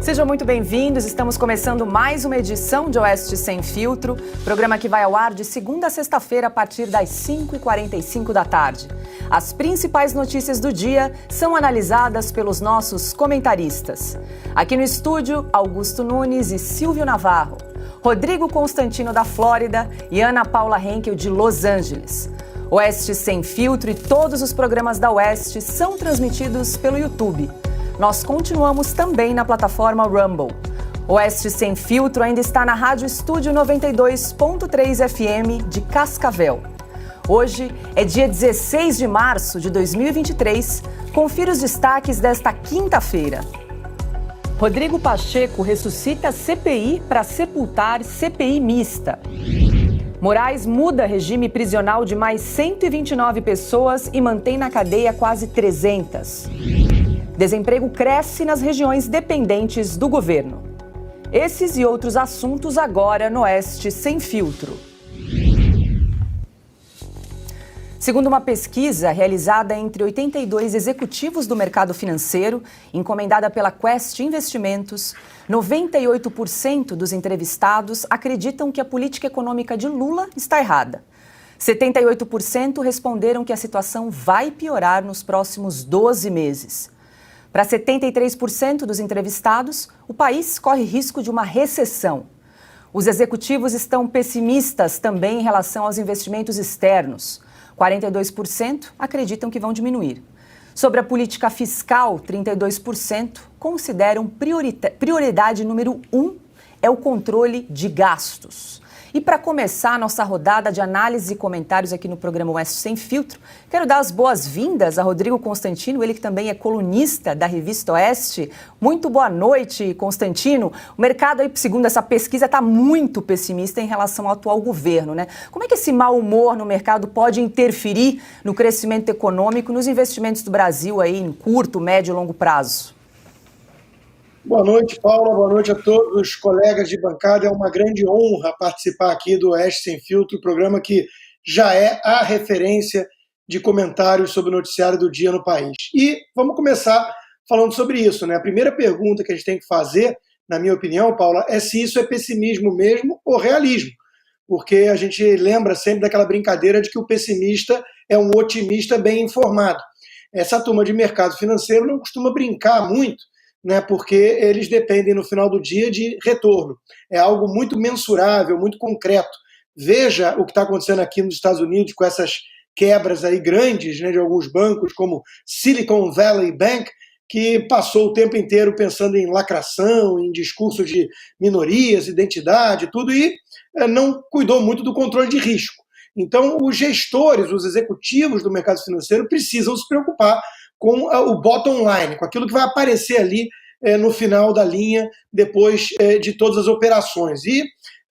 Sejam muito bem-vindos, estamos começando mais uma edição de Oeste Sem Filtro, programa que vai ao ar de segunda a sexta-feira a partir das 5h45 da tarde. As principais notícias do dia são analisadas pelos nossos comentaristas. Aqui no estúdio, Augusto Nunes e Silvio Navarro, Rodrigo Constantino da Flórida e Ana Paula Henkel de Los Angeles. Oeste Sem Filtro e todos os programas da Oeste são transmitidos pelo YouTube. Nós continuamos também na plataforma Rumble. Oeste Sem Filtro ainda está na Rádio Estúdio 92.3 FM de Cascavel. Hoje é dia 16 de março de 2023. Confira os destaques desta quinta-feira. Rodrigo Pacheco ressuscita CPI para sepultar CPI mista. Moraes muda regime prisional de mais 129 pessoas e mantém na cadeia quase 300. Desemprego cresce nas regiões dependentes do governo. Esses e outros assuntos agora no Oeste Sem Filtro. Segundo uma pesquisa realizada entre 82 executivos do mercado financeiro, encomendada pela Quest Investimentos, 98% dos entrevistados acreditam que a política econômica de Lula está errada. 78% responderam que a situação vai piorar nos próximos 12 meses. Para 73% dos entrevistados, o país corre risco de uma recessão. Os executivos estão pessimistas também em relação aos investimentos externos. 42% acreditam que vão diminuir. Sobre a política fiscal, 32% consideram prioridade número 1 é o controle de gastos. E para começar a nossa rodada de análise e comentários aqui no programa Oeste Sem Filtro, quero dar as boas-vindas a Rodrigo Constantino, ele que também é colunista da revista Oeste. Muito boa noite, Constantino. O mercado, aí, segundo essa pesquisa, está muito pessimista em relação ao atual governo, né? Como é que esse mau humor no mercado pode interferir no crescimento econômico e nos investimentos do Brasil aí em curto, médio e longo prazo? Boa noite, Paula. Boa noite a todos os colegas de bancada. É uma grande honra participar aqui do Oeste Sem Filtro, programa que já é a referência de comentários sobre o noticiário do dia no país. E vamos começar falando sobre isso, né? A primeira pergunta que a gente tem que fazer, na minha opinião, Paula, é se isso é pessimismo mesmo ou realismo. Porque a gente lembra sempre daquela brincadeira de que o pessimista é um otimista bem informado. Essa turma de mercado financeiro não costuma brincar muito, né, porque eles dependem, no final do dia, de retorno. É algo muito mensurável, muito concreto. Veja o que está acontecendo aqui nos Estados Unidos com essas quebras aí grandes, né, de alguns bancos, como Silicon Valley Bank, que passou o tempo inteiro pensando em lacração, em discurso de minorias, identidade, tudo, e não cuidou muito do controle de risco. Então, os gestores, os executivos do mercado financeiro precisam se preocupar com o bottom line, com aquilo que vai aparecer ali no final da linha, depois de todas as operações. E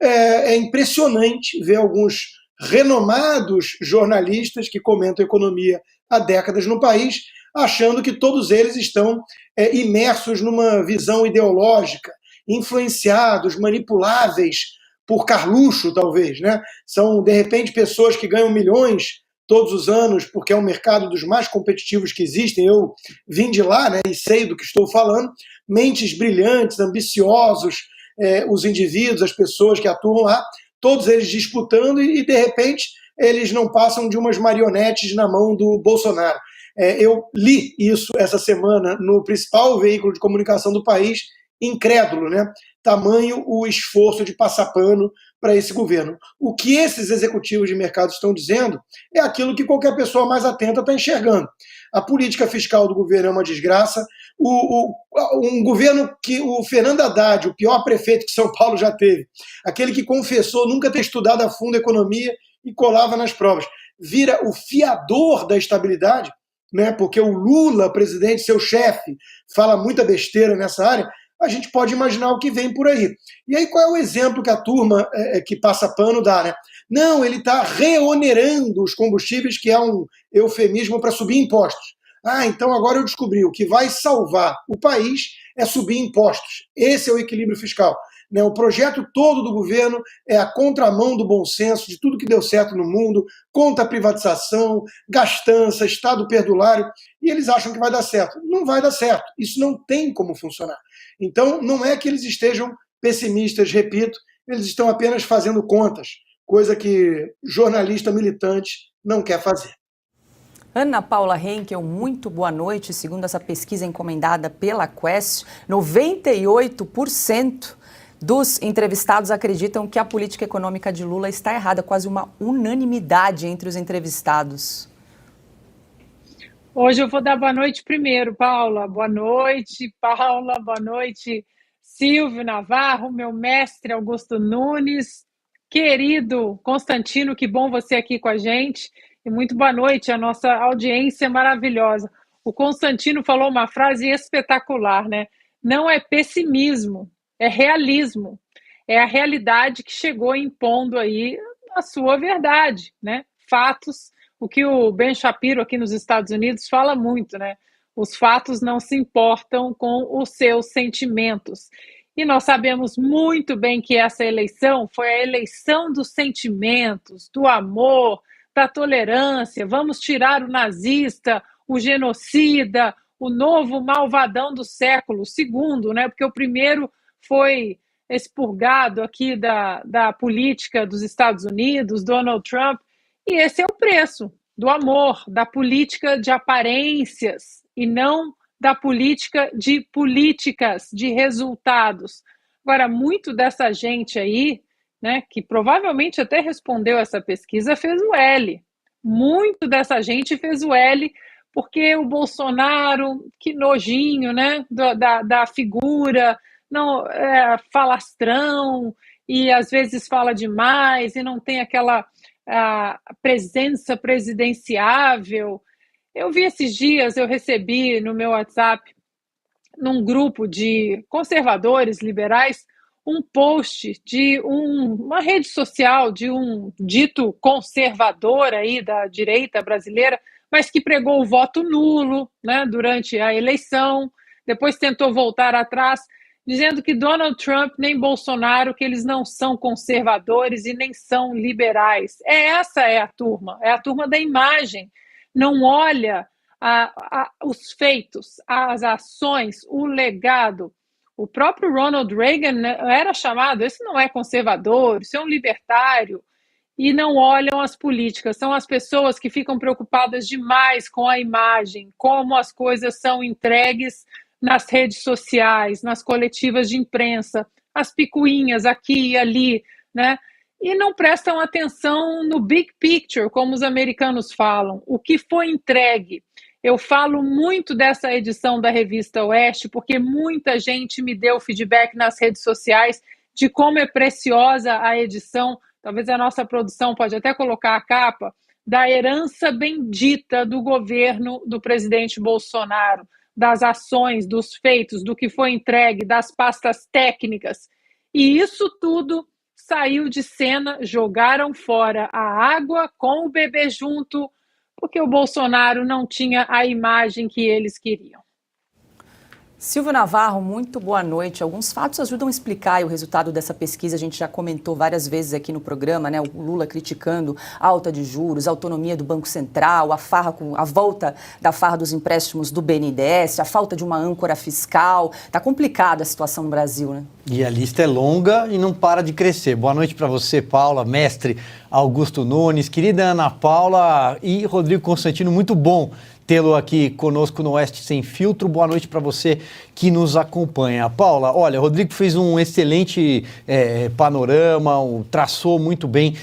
é impressionante ver alguns renomados jornalistas que comentam economia há décadas no país, achando que todos eles estão imersos numa visão ideológica, influenciados, manipuláveis por Carluxo, talvez, né? São, de repente, pessoas que ganham milhões todos os anos, porque é um mercado dos mais competitivos que existem. Eu vim de lá, né, e sei do que estou falando. Mentes brilhantes, ambiciosos, os indivíduos, as pessoas que atuam lá, todos eles disputando e, de repente, eles não passam de umas marionetes na mão do Bolsonaro. Eu li isso essa semana no principal veículo de comunicação do país, incrédulo, né? Tamanho o esforço de passar pano para esse governo. O que esses executivos de mercado estão dizendo é aquilo que qualquer pessoa mais atenta está enxergando. A política fiscal do governo é uma desgraça. Um governo que o Fernando Haddad, o pior prefeito que São Paulo já teve, aquele que confessou nunca ter estudado a fundo a economia e colava nas provas, vira o fiador da estabilidade, né? Porque o Lula, presidente, seu chefe, fala muita besteira nessa área. A gente pode imaginar o que vem por aí. E aí qual é o exemplo que a turma que passa pano dá, né? Não, ele está reonerando os combustíveis, que é um eufemismo para subir impostos. Ah, então agora eu descobri, o que vai salvar o país é subir impostos. Esse é o equilíbrio fiscal. né? O projeto todo do governo é a contramão do bom senso, de tudo que deu certo no mundo, contra a privatização, gastança, Estado perdulário, e eles acham que vai dar certo. Não vai dar certo, isso não tem como funcionar. Então, não é que eles estejam pessimistas, repito, eles estão apenas fazendo contas, coisa que jornalista militante não quer fazer. Ana Paula Henkel, muito boa noite. Segundo essa pesquisa encomendada pela Quest, 98% dos entrevistados acreditam que a política econômica de Lula está errada, quase uma unanimidade entre os entrevistados. Hoje eu vou dar boa noite primeiro, Paula. Boa noite, Paula. Boa noite, Silvio Navarro, meu mestre Augusto Nunes. Querido Constantino, que bom você aqui com a gente. E muito boa noite à nossa audiência maravilhosa. O Constantino falou uma frase espetacular, né? Não é pessimismo, é realismo. É a realidade que chegou impondo aí a sua verdade, né? Fatos, o que o Ben Shapiro aqui nos Estados Unidos fala muito, né? Os fatos não se importam com os seus sentimentos. E nós sabemos muito bem que essa eleição foi a eleição dos sentimentos, do amor, da tolerância. Vamos tirar o nazista, o genocida, o novo malvadão do século, o segundo, né? Porque o primeiro foi expurgado aqui da política dos Estados Unidos, Donald Trump, e esse é o preço do amor, da política de aparências e não da política de políticas, de resultados. Agora, muito dessa gente aí, né, que provavelmente até respondeu essa pesquisa, fez o L. Muito dessa gente fez o L porque o Bolsonaro, que nojinho, né, da figura, não falastrão, e às vezes fala demais, e não tem aquela presença presidenciável. Eu vi esses dias, eu recebi no meu WhatsApp, num grupo de conservadores liberais, um post de uma rede social de um dito conservador aí da direita brasileira, mas que pregou o voto nulo, né, durante a eleição, depois tentou voltar atrás, dizendo que Donald Trump nem Bolsonaro, que eles não são conservadores e nem são liberais. Essa é a turma da imagem. Não olha os feitos, as ações, o legado. O próprio Ronald Reagan era chamado, esse não é conservador, isso é um libertário, e não olham as políticas. São as pessoas que ficam preocupadas demais com a imagem, como as coisas são entregues nas redes sociais, nas coletivas de imprensa, as picuinhas aqui e ali, né? E não prestam atenção no big picture, como os americanos falam, o que foi entregue. Eu falo muito dessa edição da Revista Oeste, porque muita gente me deu feedback nas redes sociais de como é preciosa a edição, talvez a nossa produção pode até colocar a capa, da herança bendita do governo do presidente Bolsonaro, das ações, dos feitos, do que foi entregue, das pastas técnicas. E isso tudo saiu de cena, jogaram fora a água com o bebê junto, porque o Bolsonaro não tinha a imagem que eles queriam. Silvio Navarro, muito boa noite. Alguns fatos ajudam a explicar o resultado dessa pesquisa. A gente já comentou várias vezes aqui no programa, né? O Lula criticando a alta de juros, a autonomia do Banco Central, a volta da farra dos empréstimos do BNDES, a falta de uma âncora fiscal. Está complicada a situação no Brasil, né? E a lista é longa e não para de crescer. Boa noite para você, Paula, mestre Augusto Nunes, querida Ana Paula e Rodrigo Constantino. Muito bom tê-lo aqui conosco no Oeste Sem Filtro. Boa noite para você que nos acompanha. Paula, olha, o Rodrigo fez um excelente panorama, traçou muito bem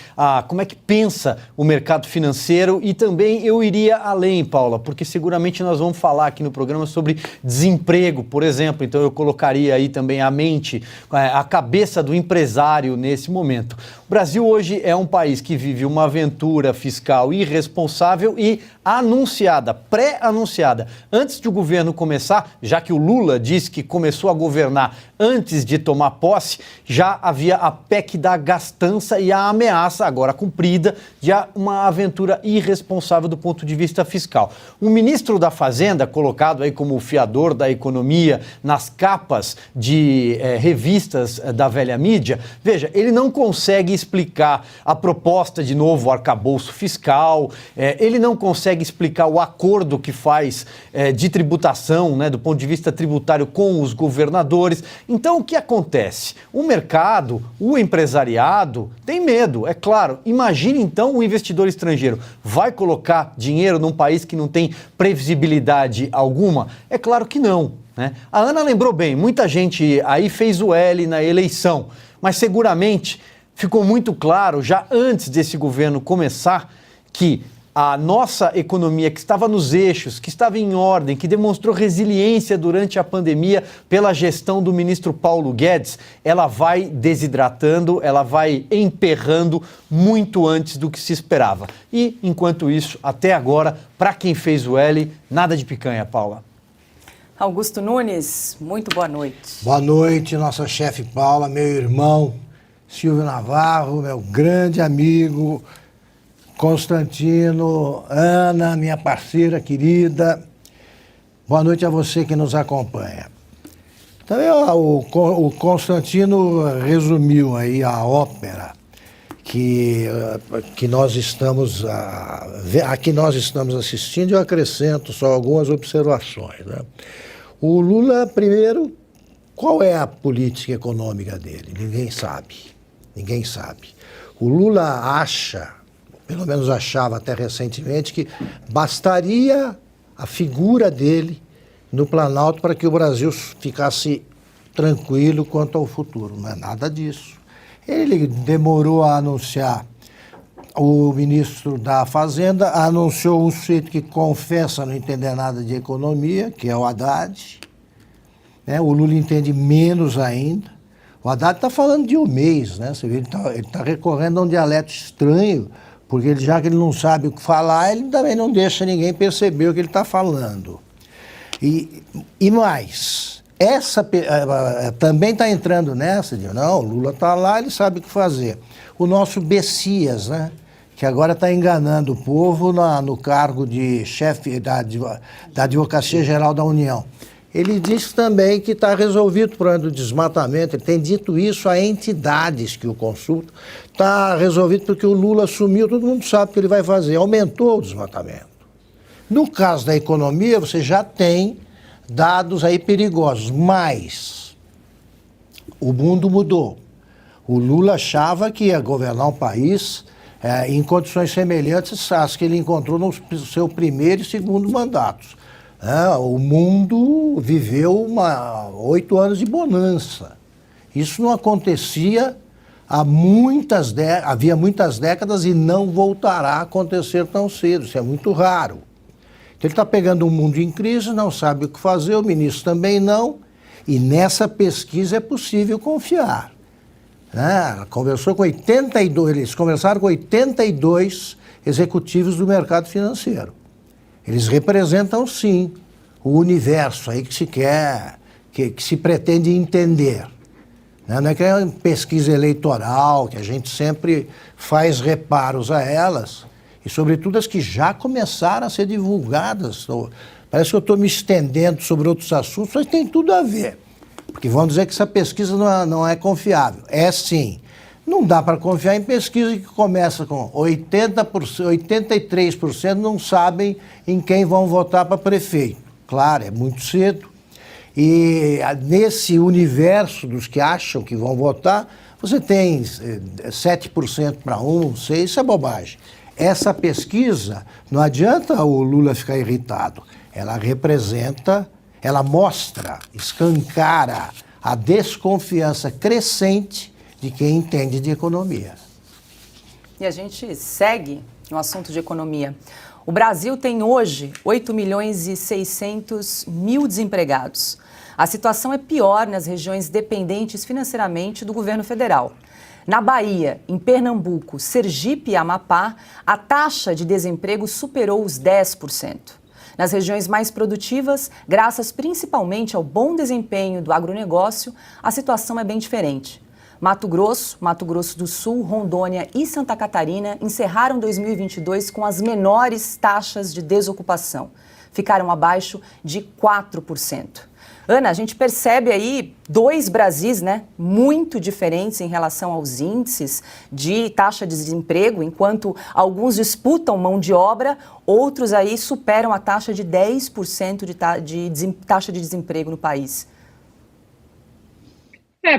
como é que pensa o mercado financeiro e também eu iria além, Paula, porque seguramente nós vamos falar aqui no programa sobre desemprego, por exemplo, então eu colocaria aí também a mente, a cabeça do empresário nesse momento. O Brasil hoje é um país que vive uma aventura fiscal irresponsável e anunciada, pré-anunciada. Antes de o governo começar, já que o Lula disse que começou a governar antes de tomar posse, já havia a PEC da gastança e a ameaça, agora cumprida, de uma aventura irresponsável do ponto de vista fiscal. O ministro da Fazenda, colocado aí como o fiador da economia nas capas de revistas da velha mídia, veja, ele não consegue explicar a proposta de novo arcabouço fiscal, ele não consegue explicar o acordo que faz de tributação, né, do ponto de vista tributário com os governadores. Então, o que acontece? O mercado, o empresariado tem medo, é claro. Imagine, então, o investidor estrangeiro vai colocar dinheiro num país que não tem previsibilidade alguma? É claro que não, né? A Ana lembrou bem, muita gente aí fez o L na eleição, mas seguramente ficou muito claro, já antes desse governo começar, que a nossa economia, que estava nos eixos, que estava em ordem, que demonstrou resiliência durante a pandemia pela gestão do ministro Paulo Guedes, ela vai desidratando, ela vai emperrando muito antes do que se esperava. E, enquanto isso, até agora, para quem fez o L, nada de picanha, Paula. Augusto Nunes, muito boa noite. Boa noite, nossa chefe Paula, meu irmão Silvio Navarro, meu grande amigo Constantino, Ana, minha parceira querida. Boa noite a você que nos acompanha. Então, o Constantino resumiu aí a ópera que nós estamos a que nós estamos assistindo. Eu acrescento só algumas observações, né? O Lula, primeiro, qual é a política econômica dele? Ninguém sabe. Ninguém sabe. O Lula acha, pelo menos achava até recentemente, que bastaria a figura dele no Planalto para que o Brasil ficasse tranquilo quanto ao futuro. Não é nada disso. Ele demorou a anunciar, o ministro da Fazenda anunciou um sujeito que confessa não entender nada de economia, que é o Haddad. Né? O Lula entende menos ainda. O Haddad está falando de um mês, né? Você vê, ele tá recorrendo a um dialeto estranho, porque já que ele não sabe o que falar, ele também não deixa ninguém perceber o que ele está falando. E mais, também está entrando nessa, de não, o Lula está lá, ele sabe o que fazer. O nosso Bessias, né? Que agora está enganando o povo no cargo de chefe da Advocacia Geral da União. Ele disse também que está resolvido o problema do desmatamento, ele tem dito isso a entidades que o consultam, está resolvido porque o Lula assumiu, todo mundo sabe o que ele vai fazer, aumentou o desmatamento. No caso da economia, você já tem dados aí perigosos, mas o mundo mudou. O Lula achava que ia governar um país em condições semelhantes às que ele encontrou no seu primeiro e segundo mandatos. O mundo viveu 8 anos de bonança. Isso não acontecia havia muitas décadas e não voltará a acontecer tão cedo. Isso é muito raro. Então, ele está pegando um mundo em crise, não sabe o que fazer, o ministro também não, e nessa pesquisa é possível confiar. Ela conversou com 82, eles conversaram com 82 executivos do mercado financeiro. Eles representam, sim, o universo aí que se quer, que se pretende entender. Não é que é uma pesquisa eleitoral, que a gente sempre faz reparos a elas, e sobretudo as que já começaram a ser divulgadas. Parece que eu estou me estendendo sobre outros assuntos, mas tem tudo a ver. Porque vão dizer que essa pesquisa não é confiável. É sim. Não dá para confiar em pesquisa que começa com 83% não sabem em quem vão votar para prefeito. Claro, é muito cedo. E nesse universo dos que acham que vão votar, você tem 7% para 6%, isso é bobagem. Essa pesquisa, não adianta o Lula ficar irritado. Ela representa, ela mostra, escancara a desconfiança crescente de quem entende de economia. E a gente segue no assunto de economia. O Brasil tem hoje 8.600.000 desempregados. A situação é pior nas regiões dependentes financeiramente do governo federal. Na Bahia, em Pernambuco, Sergipe e Amapá, a taxa de desemprego superou os 10%. Nas regiões mais produtivas, graças principalmente ao bom desempenho do agronegócio, a situação é bem diferente. Mato Grosso do Sul, Rondônia e Santa Catarina encerraram 2022 com as menores taxas de desocupação. Ficaram abaixo de 4%. Ana, a gente percebe aí dois Brasis, né, muito diferentes em relação aos índices de taxa de desemprego, enquanto alguns disputam mão de obra, outros aí superam a taxa de 10% de taxa de desemprego no país.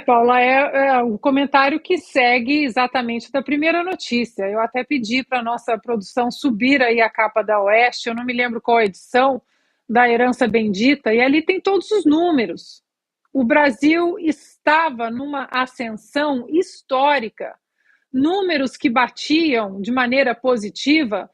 Paula, é um comentário que segue exatamente da primeira notícia. Eu até pedi para a nossa produção subir aí a capa da Oeste, eu não me lembro qual edição, da Herança Bendita, e ali tem todos os números. O Brasil estava numa ascensão histórica, números que batiam de maneira positiva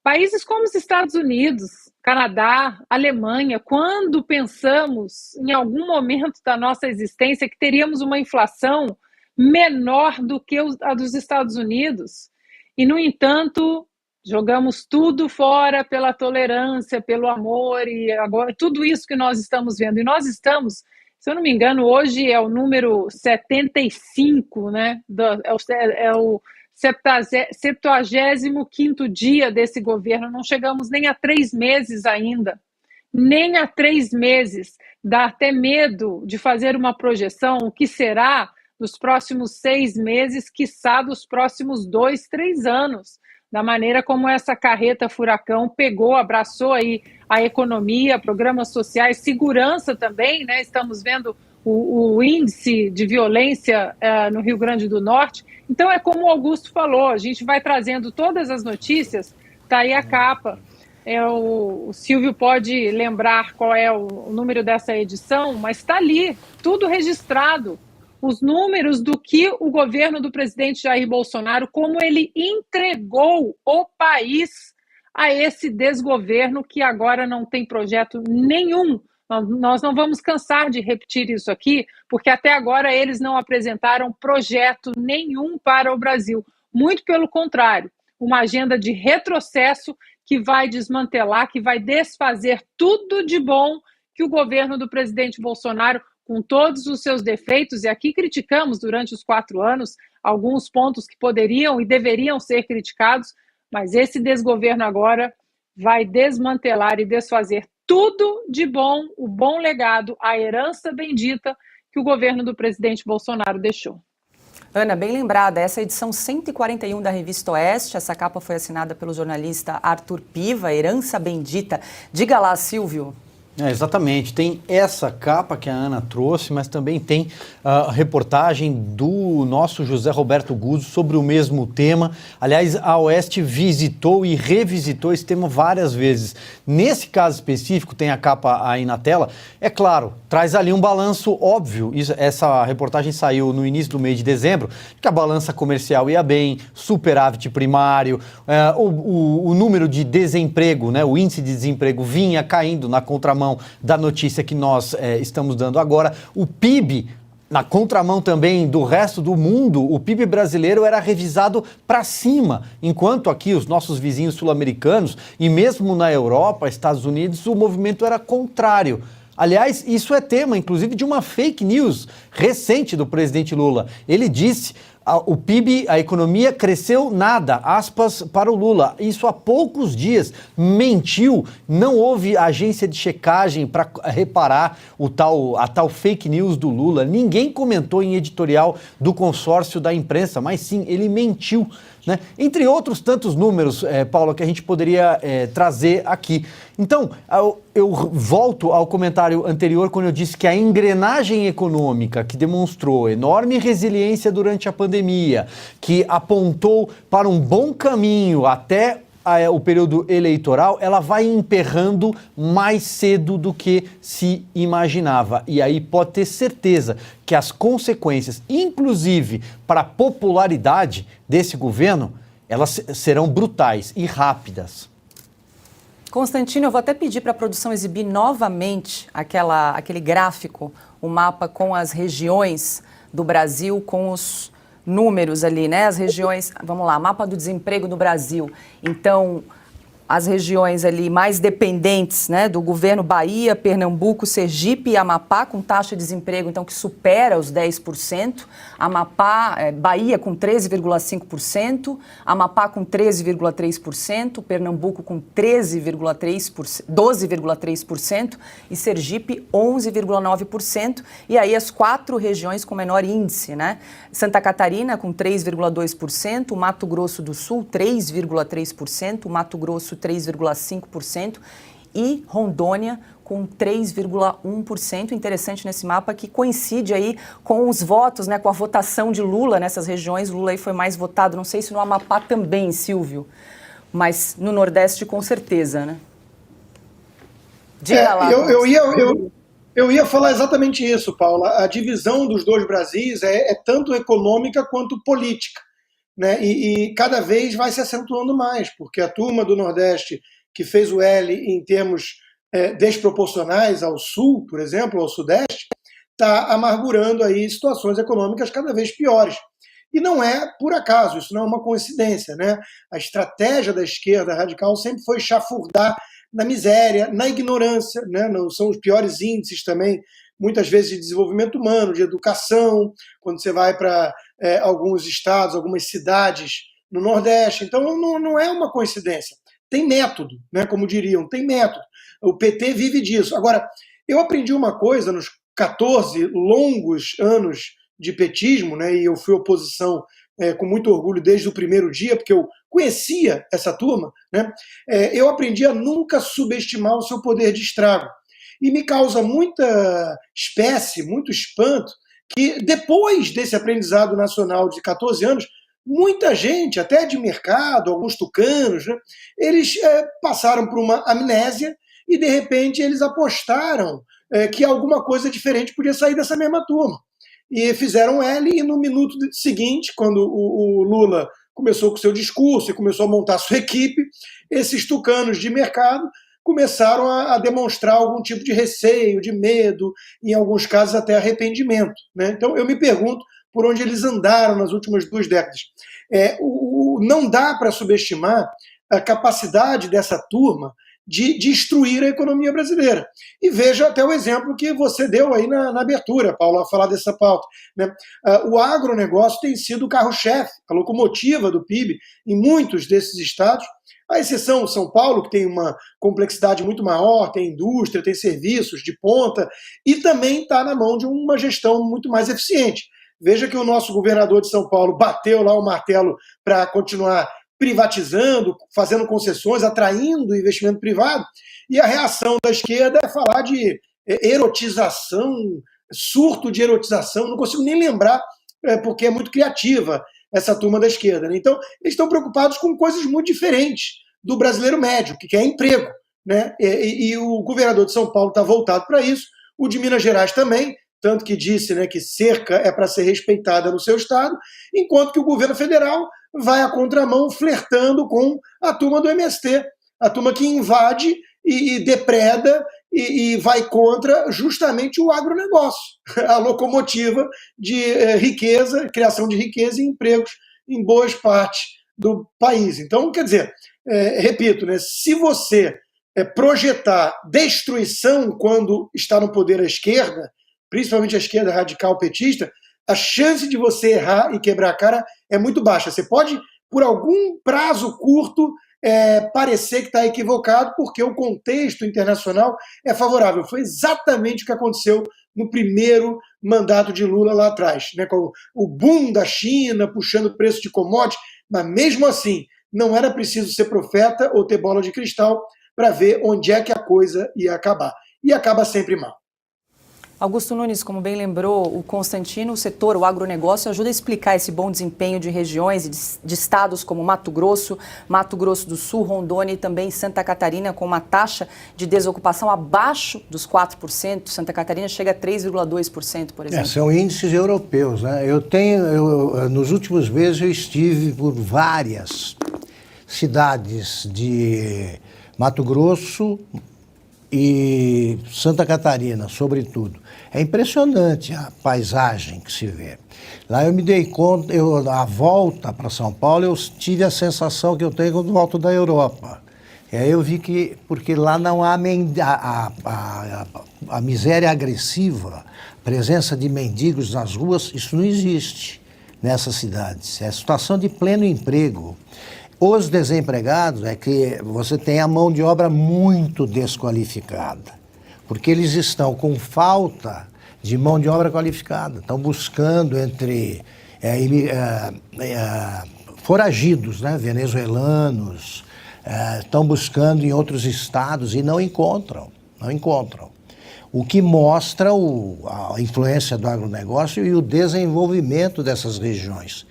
países como os Estados Unidos, Canadá, Alemanha. Quando pensamos em algum momento da nossa existência que teríamos uma inflação menor do que a dos Estados Unidos, e, no entanto, jogamos tudo fora pela tolerância, pelo amor, e agora tudo isso que nós estamos vendo. E nós estamos, se eu não me engano, hoje é o número 75, né? É o 75º dia desse governo. Não chegamos nem a 3 meses ainda. Nem a 3 meses. Dá até medo de fazer uma projeção, o que será nos próximos 6 meses, quiçá dos próximos 2, 3 anos. Da maneira como essa carreta furacão pegou, abraçou aí a economia, programas sociais, segurança também, né? Estamos vendo o índice de violência no Rio Grande do Norte. Então, é como o Augusto falou, a gente vai trazendo todas as notícias, está aí a capa. O Silvio pode lembrar qual é o número dessa edição, mas está ali, tudo registrado. Os números do que o governo do presidente Jair Bolsonaro, como ele entregou o país a esse desgoverno que agora não tem projeto nenhum. Nós não vamos cansar de repetir isso aqui, porque até agora eles não apresentaram projeto nenhum para o Brasil. Muito pelo contrário, uma agenda de retrocesso que vai desmantelar, que vai desfazer tudo de bom que o governo do presidente Bolsonaro, com todos os seus defeitos, e aqui criticamos durante os 4 anos alguns pontos que poderiam e deveriam ser criticados, mas esse desgoverno agora vai desmantelar e desfazer tudo de bom, o bom legado, a herança bendita que o governo do presidente Bolsonaro deixou. Ana, bem lembrada, essa é a edição 141 da Revista Oeste, essa capa foi assinada pelo jornalista Arthur Piva, Herança Bendita. Diga lá, Silvio. Exatamente, tem essa capa que a Ana trouxe, mas também tem a reportagem do nosso José Roberto Guzzo sobre o mesmo tema. Aliás, a Oeste visitou e revisitou esse tema várias vezes. Nesse caso específico, tem a capa aí na tela, é claro, traz ali um balanço óbvio. Essa reportagem saiu no início do mês de dezembro, que a balança comercial ia bem, superávit primário, o número de desemprego, né, o índice de desemprego vinha caindo na contramão da notícia que nós estamos dando agora. O PIB, na contramão também do resto do mundo, o PIB brasileiro era revisado para cima, enquanto aqui os nossos vizinhos sul-americanos e mesmo na Europa, Estados Unidos, o movimento era contrário. Aliás, isso é tema, inclusive, de uma fake news recente do presidente Lula. Ele disse: o PIB, a economia cresceu nada, aspas para o Lula. Isso há poucos dias, mentiu, não houve agência de checagem para reparar a tal fake news do Lula. Ninguém comentou em editorial do consórcio da imprensa, mas sim, ele mentiu, né? Entre outros tantos números, Paula, que a gente poderia trazer aqui. Então, eu volto ao comentário anterior quando eu disse que a engrenagem econômica que demonstrou enorme resiliência durante a pandemia, que apontou para um bom caminho até o período eleitoral, ela vai emperrando mais cedo do que se imaginava. E aí pode ter certeza que as consequências, inclusive para a popularidade desse governo, elas serão brutais e rápidas. Constantino, eu vou até pedir para a produção exibir novamente aquele gráfico, o mapa com as regiões do Brasil, com os números ali, né? As regiões, vamos lá, mapa do desemprego no Brasil. Então, as regiões ali mais dependentes, né, do governo, Bahia, Pernambuco, Sergipe e Amapá, com taxa de desemprego, então, que supera os 10%. Bahia com 13,5%, Amapá com 13,3%, Pernambuco com 12,3% e Sergipe 11,9%. E aí as 4 regiões com menor índice, né? Santa Catarina com 3,2%, Mato Grosso do Sul 3,3%, Mato Grosso 3,5% e Rondônia com 3,1%. Interessante nesse mapa que coincide aí com os votos, né, com a votação de Lula nessas regiões. Lula aí foi mais votado, não sei se no Amapá também, Silvio, mas no Nordeste com certeza, né? Diga lá. Eu ia falar exatamente isso, Paula. A divisão dos dois Brasis é tanto econômica quanto política, né? E cada vez vai se acentuando mais, porque a turma do Nordeste que fez o L em termos desproporcionais ao Sul, por exemplo, ao Sudeste, está amargurando aí situações econômicas cada vez piores. E não é por acaso, isso não é uma coincidência, né? A estratégia da esquerda radical sempre foi chafurdar na miséria, na ignorância, né? Não são os piores índices também, muitas vezes de desenvolvimento humano, de educação, quando você vai para alguns estados, algumas cidades no Nordeste. Então não é uma coincidência. Tem método, né? Como diriam, tem método. O PT vive disso. Agora, eu aprendi uma coisa nos 14 longos anos de petismo, né? E eu fui oposição com muito orgulho desde o primeiro dia, porque eu conhecia essa turma, né? Eu aprendi a nunca subestimar o seu poder de estrago. E me causa muita espécie, muito espanto, que depois desse aprendizado nacional de 14 anos, muita gente, até de mercado, alguns tucanos, né, eles passaram por uma amnésia e, de repente, eles apostaram que alguma coisa diferente podia sair dessa mesma turma. E fizeram L, e no minuto seguinte, quando o Lula começou com o seu discurso e começou a montar a sua equipe, esses tucanos de mercado começaram a demonstrar algum tipo de receio, de medo, em alguns casos até arrependimento, né? Então eu me pergunto por onde eles andaram nas últimas 2 décadas. Não dá para subestimar a capacidade dessa turma de destruir a economia brasileira. E veja até o exemplo que você deu aí na abertura, Paulo, a falar dessa pauta, né? O agronegócio tem sido o carro-chefe, a locomotiva do PIB em muitos desses estados, à exceção de São Paulo, que tem uma complexidade muito maior, tem indústria, tem serviços de ponta, e também está na mão de uma gestão muito mais eficiente. Veja que o nosso governador de São Paulo bateu lá o martelo para continuar privatizando, fazendo concessões, atraindo investimento privado, e a reação da esquerda é falar de erotização, surto de erotização, não consigo nem lembrar, porque é muito criativa essa turma da esquerda, né? Então, eles estão preocupados com coisas muito diferentes do brasileiro médio, que quer emprego, né? E o governador de São Paulo está voltado para isso, o de Minas Gerais também, tanto que disse, né, que cerca é para ser respeitada no seu estado, enquanto que o governo federal vai à contramão flertando com a turma do MST, a turma que invade e depreda e vai contra justamente o agronegócio, a locomotiva de riqueza, criação de riqueza e empregos em boas partes do país. Então, quer dizer, repito, né, se você projetar destruição quando está no poder a esquerda, principalmente a esquerda radical petista, a chance de você errar e quebrar a cara é muito baixa. Você pode, por algum prazo curto, parecer que está equivocado, porque o contexto internacional é favorável. Foi exatamente o que aconteceu no primeiro mandato de Lula lá atrás, né, com o boom da China, puxando o preço de commodities, mas mesmo assim, não era preciso ser profeta ou ter bola de cristal para ver onde é que a coisa ia acabar. E acaba sempre mal. Augusto Nunes, como bem lembrou o Constantino, o setor, o agronegócio, ajuda a explicar esse bom desempenho de regiões e de estados como Mato Grosso do Sul, Rondônia e também Santa Catarina, com uma taxa de desocupação abaixo dos 4%. Santa Catarina chega a 3,2%, por exemplo. São índices europeus, né? Nos últimos meses eu estive por várias cidades de Mato Grosso, e Santa Catarina, sobretudo. É impressionante a paisagem que se vê. Lá eu me dei conta, a volta para São Paulo, eu tive a sensação que eu tenho quando volto da Europa. E aí eu vi que, porque lá não há a miséria agressiva, presença de mendigos nas ruas, isso não existe nessas cidades. É situação de pleno emprego. Os desempregados é que você tem a mão de obra muito desqualificada, porque eles estão com falta de mão de obra qualificada, estão buscando entre foragidos, né, venezuelanos, estão buscando em outros estados e não encontram. O que mostra a influência do agronegócio e o desenvolvimento dessas regiões.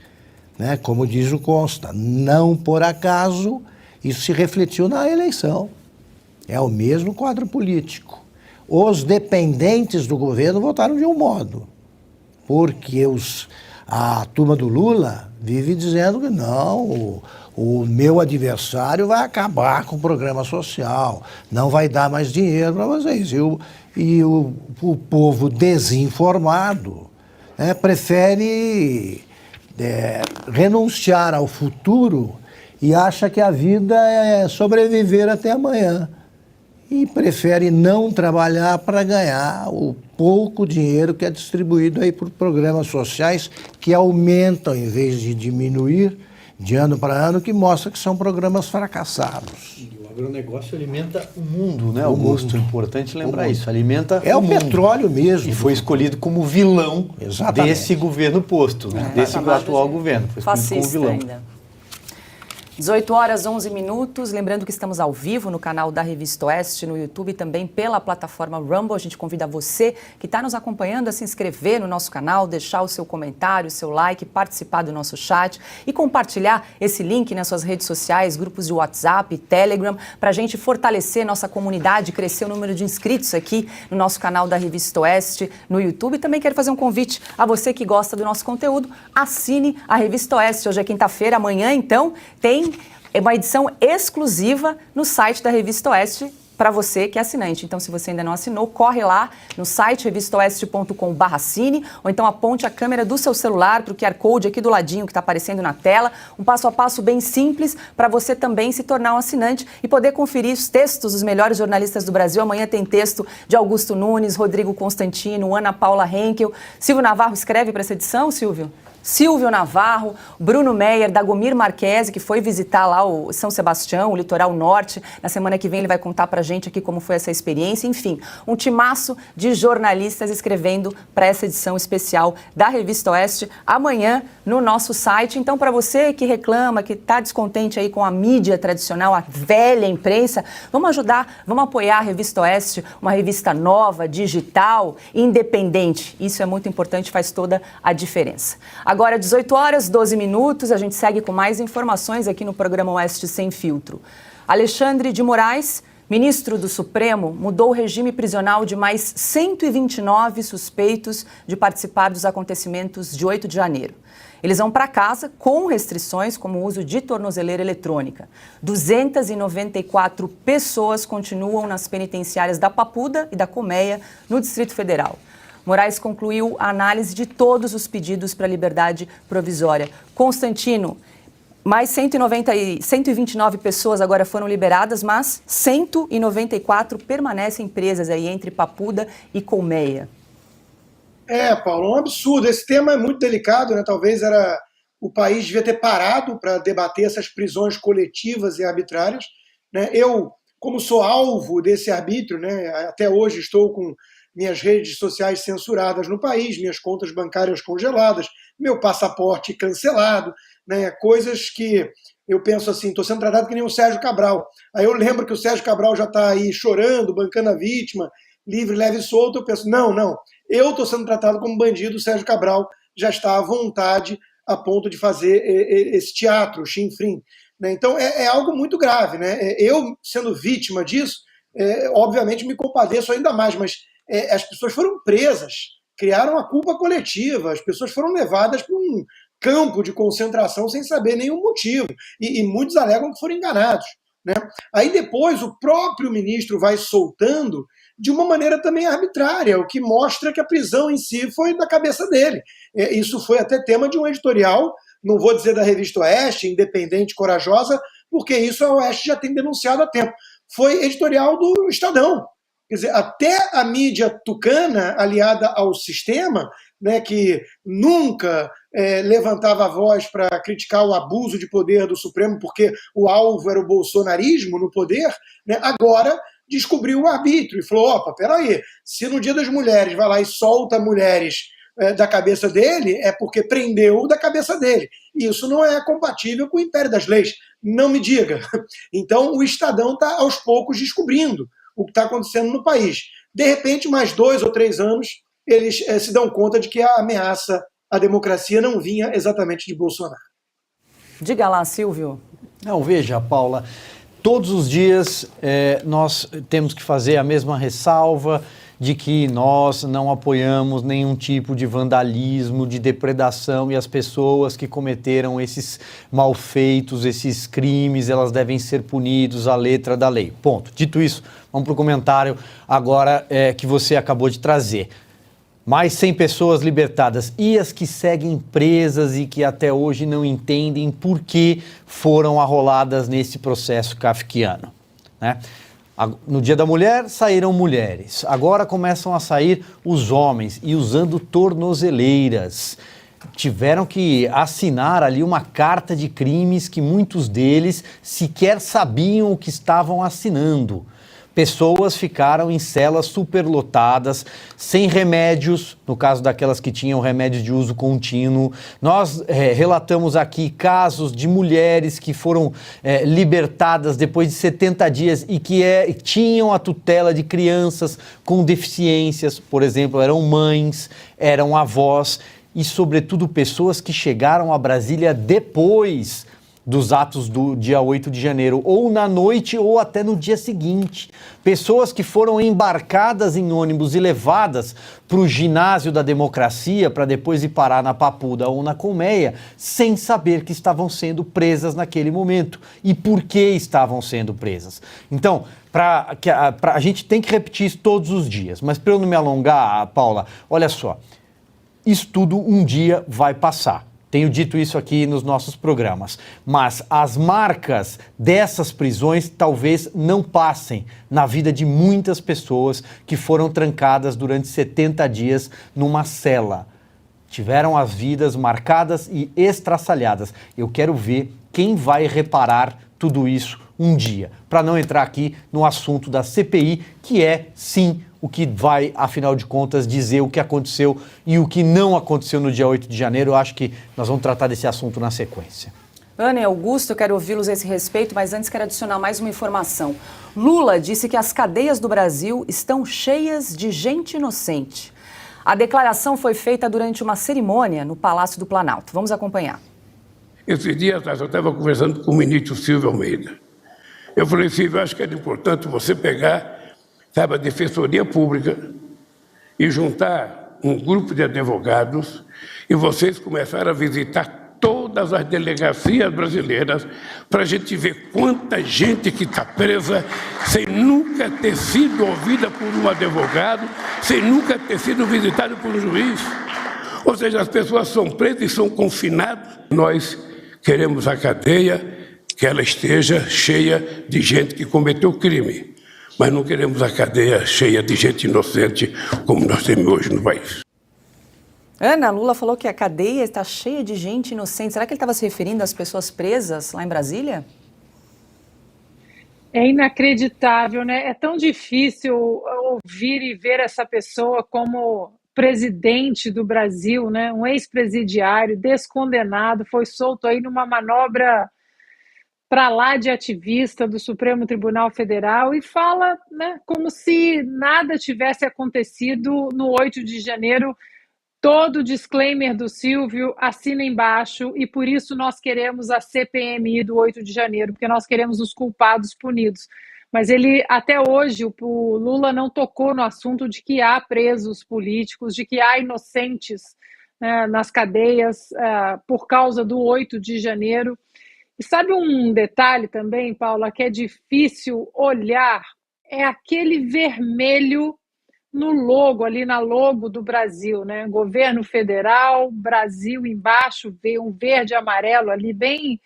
Né? Como diz o Consta, não por acaso isso se refletiu na eleição. É o mesmo quadro político. Os dependentes do governo votaram de um modo, porque a turma do Lula vive dizendo que não, o meu adversário vai acabar com o programa social, não vai dar mais dinheiro para vocês. E o povo desinformado, né, prefere renunciar ao futuro e acha que a vida é sobreviver até amanhã. E prefere não trabalhar para ganhar o pouco dinheiro que é distribuído aí por programas sociais que aumentam em vez de diminuir de ano para ano, que mostra que são programas fracassados. E o agronegócio alimenta o mundo, né, Augusto? É importante lembrar isso, alimenta o mundo. Petróleo mesmo. E foi escolhido como vilão desse governo posto, né? Desse atual governo. Foi escolhido como vilão. Ainda. 18 horas, 11 minutos. Lembrando que estamos ao vivo no canal da Revista Oeste, no YouTube e também pela plataforma Rumble. A gente convida você que está nos acompanhando a se inscrever no nosso canal, deixar o seu comentário, o seu like, participar do nosso chat e compartilhar esse link nas suas redes sociais, grupos de WhatsApp, Telegram, para a gente fortalecer nossa comunidade, crescer o número de inscritos aqui no nosso canal da Revista Oeste, no YouTube. E também quero fazer um convite a você que gosta do nosso conteúdo, assine a Revista Oeste. Hoje é quinta-feira, amanhã, então, tem uma edição exclusiva no site da Revista Oeste para você que é assinante. Então, se você ainda não assinou, corre lá no site revistaoeste.com/assine ou então aponte a câmera do seu celular para o QR Code aqui do ladinho que está aparecendo na tela. Um passo a passo bem simples para você também se tornar um assinante e poder conferir os textos dos melhores jornalistas do Brasil. Amanhã tem texto de Augusto Nunes, Rodrigo Constantino, Ana Paula Henkel. Silvio Navarro escreve para essa edição, Silvio? Silvio Navarro, Bruno Meyer, Dagomir Marquese, que foi visitar lá o São Sebastião, o litoral norte. Na semana que vem ele vai contar pra gente aqui como foi essa experiência. Enfim, um timaço de jornalistas escrevendo para essa edição especial da Revista Oeste amanhã no nosso site. Então, para você que reclama, que está descontente aí com a mídia tradicional, a velha imprensa, vamos ajudar, vamos apoiar a Revista Oeste, uma revista nova, digital, independente. Isso é muito importante, faz toda a diferença. Agora, 18 horas, 12 minutos, a gente segue com mais informações aqui no programa Oeste Sem Filtro. Alexandre de Moraes, ministro do Supremo, mudou o regime prisional de mais 129 suspeitos de participar dos acontecimentos de 8 de janeiro. Eles vão para casa com restrições como o uso de tornozeleira eletrônica. 294 pessoas continuam nas penitenciárias da Papuda e da Colmeia, no Distrito Federal. Moraes concluiu a análise de todos os pedidos para liberdade provisória. Constantino, mais 129 pessoas agora foram liberadas, mas 194 permanecem presas aí entre Papuda e Colmeia. Paulo, é um absurdo. Esse tema é muito delicado, né? Talvez o país devia ter parado para debater essas prisões coletivas e arbitrárias. Né? Eu, como sou alvo desse arbítrio, né? Até hoje estou com minhas redes sociais censuradas no país, minhas contas bancárias congeladas, meu passaporte cancelado, né? Coisas que eu penso assim, estou sendo tratado que nem o Sérgio Cabral. Aí eu lembro que o Sérgio Cabral já está aí chorando, bancando a vítima, livre, leve e solto. Eu penso, não, eu estou sendo tratado como bandido, o Sérgio Cabral já está à vontade a ponto de fazer esse teatro, chinfrim. Né? Então é algo muito grave. Né? Eu, sendo vítima disso, obviamente me compadeço ainda mais, mas as pessoas foram presas, criaram a culpa coletiva, as pessoas foram levadas para um campo de concentração sem saber nenhum motivo, e muitos alegam que foram enganados. né? Aí depois o próprio ministro vai soltando de uma maneira também arbitrária, o que mostra que a prisão em si foi da cabeça dele. Isso foi até tema de um editorial, não vou dizer da revista Oeste, independente, corajosa, porque isso a Oeste já tem denunciado há tempo. Foi editorial do Estadão. Quer dizer, até a mídia tucana, aliada ao sistema, né, que nunca levantava a voz para criticar o abuso de poder do Supremo, porque o alvo era o bolsonarismo no poder, né, agora descobriu o arbítrio e falou, opa, peraí, se no Dia das Mulheres vai lá e solta mulheres da cabeça dele, é porque prendeu da cabeça dele. E isso não é compatível com o império das leis. Não me diga. Então, o Estadão está, aos poucos, descobrindo o que está acontecendo no país. De repente, mais 2 ou 3 anos, eles se dão conta de que a ameaça à democracia não vinha exatamente de Bolsonaro. Diga lá, Silvio. Não, veja, Paula, todos os dias nós temos que fazer a mesma ressalva de que nós não apoiamos nenhum tipo de vandalismo, de depredação, e as pessoas que cometeram esses malfeitos, esses crimes, elas devem ser punidos à letra da lei. Ponto. Dito isso, vamos para o comentário agora que você acabou de trazer. Mais 100 pessoas libertadas, e as que seguem presas e que até hoje não entendem por que foram arroladas nesse processo kafkiano, né? No Dia da Mulher saíram mulheres, agora começam a sair os homens e usando tornozeleiras. Tiveram que assinar ali uma carta de crimes que muitos deles sequer sabiam o que estavam assinando. Pessoas ficaram em celas superlotadas, sem remédios, no caso daquelas que tinham remédio de uso contínuo. Nós relatamos aqui casos de mulheres que foram libertadas depois de 70 dias e que tinham a tutela de crianças com deficiências, por exemplo, eram mães, eram avós e, sobretudo, pessoas que chegaram a Brasília depois dos atos do dia 8 de janeiro, ou na noite ou até no dia seguinte. Pessoas que foram embarcadas em ônibus e levadas para o ginásio da democracia para depois ir parar na Papuda ou na Colmeia, sem saber que estavam sendo presas naquele momento e por que estavam sendo presas. Então, a gente tem que repetir isso todos os dias, mas para eu não me alongar, Paula, olha só, isso tudo um dia vai passar. Tenho dito isso aqui nos nossos programas, mas as marcas dessas prisões talvez não passem na vida de muitas pessoas que foram trancadas durante 70 dias numa cela. Tiveram as vidas marcadas e estraçalhadas. Eu quero ver quem vai reparar tudo isso um dia, para não entrar aqui no assunto da CPI, que é, sim, o que vai, afinal de contas, dizer o que aconteceu e o que não aconteceu no dia 8 de janeiro. Eu acho que nós vamos tratar desse assunto na sequência. Ana e Augusto, eu quero ouvi-los a esse respeito, mas antes quero adicionar mais uma informação. Lula disse que as cadeias do Brasil estão cheias de gente inocente. A declaração foi feita durante uma cerimônia no Palácio do Planalto. Vamos acompanhar. Esses dias atrás eu estava conversando com o ministro Silvio Almeida. Eu falei, Silvio, acho que era importante você pegar, sabe, a Defensoria Pública e juntar um grupo de advogados e vocês começaram a visitar todas as delegacias brasileiras para a gente ver quanta gente que está presa sem nunca ter sido ouvida por um advogado, sem nunca ter sido visitada por um juiz. Ou seja, as pessoas são presas e são confinadas. Nós queremos a cadeia que ela esteja cheia de gente que cometeu crime, mas não queremos a cadeia cheia de gente inocente como nós temos hoje no país. Ana, Lula falou que a cadeia está cheia de gente inocente. Será que ele estava se referindo às pessoas presas lá em Brasília? É inacreditável, né? É tão difícil ouvir e ver essa pessoa como presidente do Brasil, né? Um ex-presidiário, descondenado, foi solto aí numa manobra para lá de ativista do Supremo Tribunal Federal e fala, né, como se nada tivesse acontecido no 8 de janeiro. Todo o disclaimer do Silvio assina embaixo e por isso nós queremos a CPMI do 8 de janeiro, porque nós queremos os culpados punidos. Mas ele, até hoje, o Lula não tocou no assunto de que há presos políticos, de que há inocentes, né, nas cadeias por causa do 8 de janeiro. E sabe um detalhe também, Paula, que é difícil olhar? É aquele vermelho no logo, ali na logo do Brasil, né? Governo federal, Brasil embaixo, um verde e amarelo ali bem...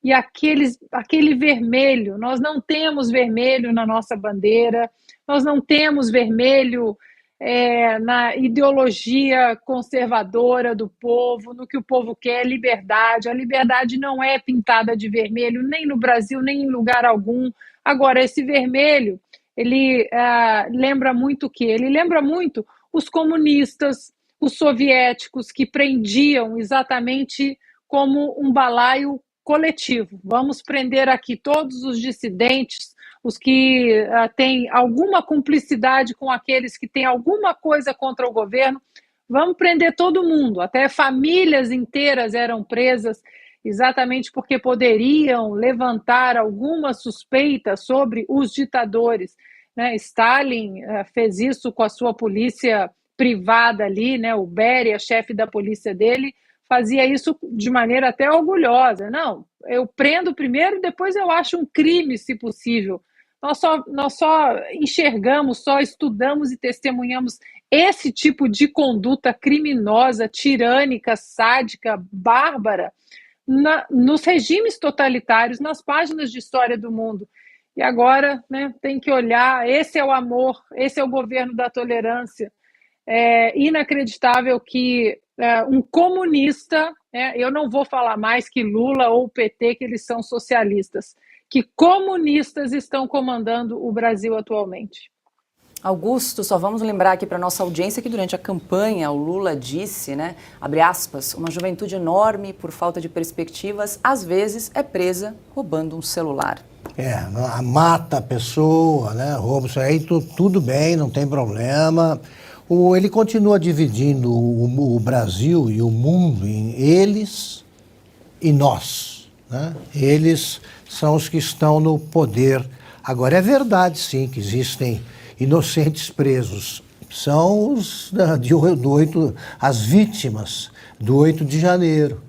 E aquele vermelho, nós não temos vermelho na nossa bandeira, nós não temos vermelho na ideologia conservadora do povo, no que o povo quer, liberdade. A liberdade não é pintada de vermelho, nem no Brasil, nem em lugar algum. Agora, esse vermelho, ele lembra muito o quê? Ele lembra muito os comunistas, os soviéticos, que prendiam exatamente como um balaio coletivo. Vamos prender aqui todos os dissidentes, os que têm alguma cumplicidade com aqueles que têm alguma coisa contra o governo. Vamos prender todo mundo, até famílias inteiras eram presas, exatamente porque poderiam levantar alguma suspeita sobre os ditadores, né? Stalin fez isso com a sua polícia privada ali, né? O Beria, chefe da polícia dele, fazia isso de maneira até orgulhosa. Não, eu prendo primeiro, depois eu acho um crime, se possível. Nós só enxergamos, só estudamos e testemunhamos esse tipo de conduta criminosa, tirânica, sádica, bárbara, nos regimes totalitários, nas páginas de história do mundo. E agora, né, tem que olhar, esse é o amor, esse é o governo da tolerância. É inacreditável que um comunista, eu não vou falar mais que Lula ou o PT, que eles são socialistas, que comunistas estão comandando o Brasil atualmente. Augusto, só vamos lembrar aqui para a nossa audiência que durante a campanha o Lula disse, né, abre aspas, uma juventude enorme por falta de perspectivas, às vezes é presa roubando um celular. Mata a pessoa, né, rouba isso aí, tudo bem, não tem problema. Ele continua dividindo o Brasil e o mundo em eles e nós, né? Eles são os que estão no poder. Agora, é verdade, sim, que existem inocentes presos. São as vítimas do 8 de janeiro.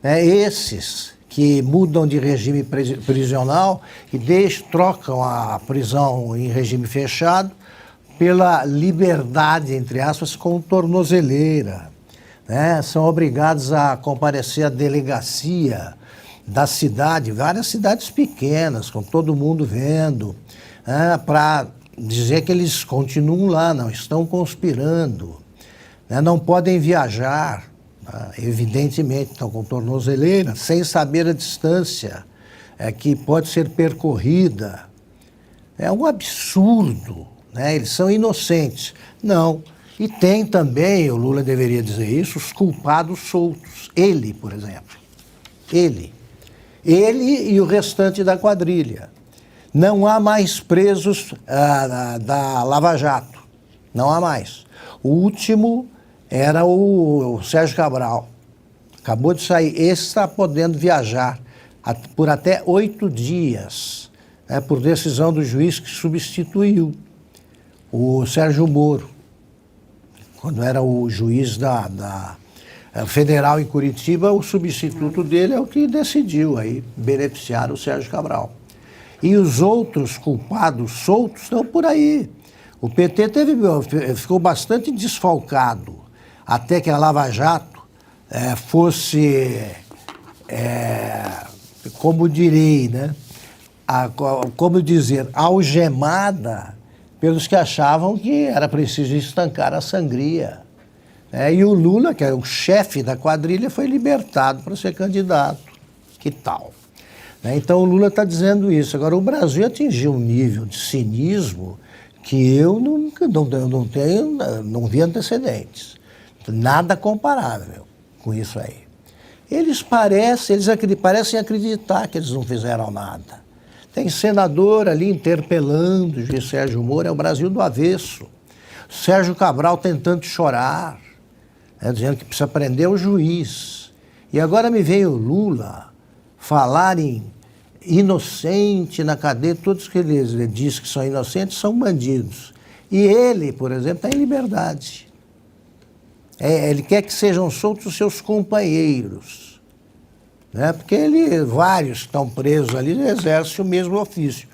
Esses que mudam de regime prisional e trocam a prisão em regime fechado pela liberdade, entre aspas, com tornozeleira, né? São obrigados a comparecer à delegacia da cidade, várias cidades pequenas, com todo mundo vendo, né? Para dizer que eles continuam lá, não estão conspirando, né? Não podem viajar, né? Evidentemente, estão com tornozeleira, sem saber a distância que pode ser percorrida. É um absurdo. Eles são inocentes. Não. E tem também, o Lula deveria dizer isso, os culpados soltos. Ele, por exemplo. Ele e o restante da quadrilha. Não há mais presos da Lava Jato. Não há mais. O último era o Sérgio Cabral. Acabou de sair. Esse está podendo viajar por até 8 dias, por decisão do juiz que substituiu o Sérgio Moro, quando era o juiz da federal em Curitiba, o substituto dele é o que decidiu aí beneficiar o Sérgio Cabral. E os outros culpados soltos estão por aí. O PT ficou bastante desfalcado até que a Lava Jato fosse, como direi, né? Como dizer, algemada pelos que achavam que era preciso estancar a sangria. E o Lula, que é o chefe da quadrilha, foi libertado para ser candidato. Que tal? Então o Lula está dizendo isso. Agora, o Brasil atingiu um nível de cinismo que eu não vi antecedentes. Nada comparável com isso aí. Eles parecem acreditar que eles não fizeram nada. Tem senador ali interpelando o juiz Sérgio Moro, é o Brasil do avesso. Sérgio Cabral tentando chorar, dizendo que precisa prender o juiz. E agora me vem o Lula falar em inocente na cadeia, todos que ele diz que são inocentes são bandidos. E ele, por exemplo, está em liberdade. Ele quer que sejam soltos os seus companheiros. né? Porque vários estão presos ali e exercem o mesmo ofício.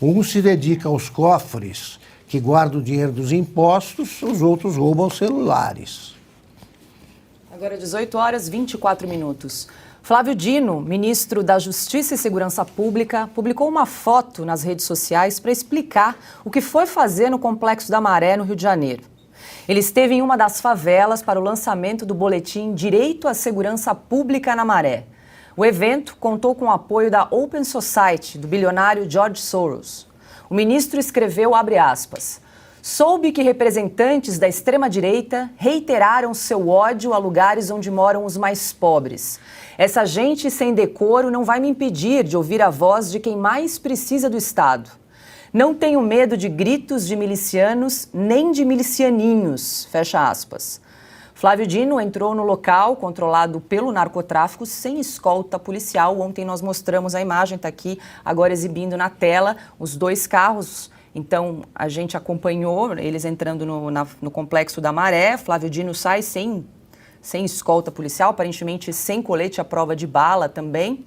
Um se dedica aos cofres que guardam o dinheiro dos impostos, os outros roubam celulares. Agora 18 horas e 24 minutos. Flávio Dino, ministro da Justiça e Segurança Pública, publicou uma foto nas redes sociais para explicar o que foi fazer no Complexo da Maré, no Rio de Janeiro. Ele esteve em uma das favelas para o lançamento do boletim Direito à Segurança Pública na Maré. O evento contou com o apoio da Open Society, do bilionário George Soros. O ministro escreveu, abre aspas, soube que representantes da extrema-direita reiteraram seu ódio a lugares onde moram os mais pobres. Essa gente sem decoro não vai me impedir de ouvir a voz de quem mais precisa do Estado. Não tenho medo de gritos de milicianos nem de milicianinhos, fecha aspas. Flávio Dino entrou no local controlado pelo narcotráfico sem escolta policial. Ontem nós mostramos a imagem, está aqui agora exibindo na tela os dois carros. Então a gente acompanhou eles entrando no Complexo da Maré. Flávio Dino sai sem escolta policial, aparentemente sem colete à prova de bala também.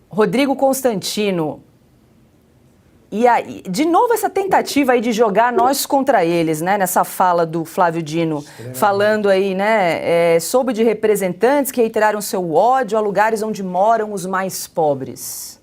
Rodrigo Constantino, e aí, de novo essa tentativa aí de jogar nós contra eles, né? Nessa fala do Flávio Dino, falando aí, né? Soube de representantes que reiteraram seu ódio a lugares onde moram os mais pobres.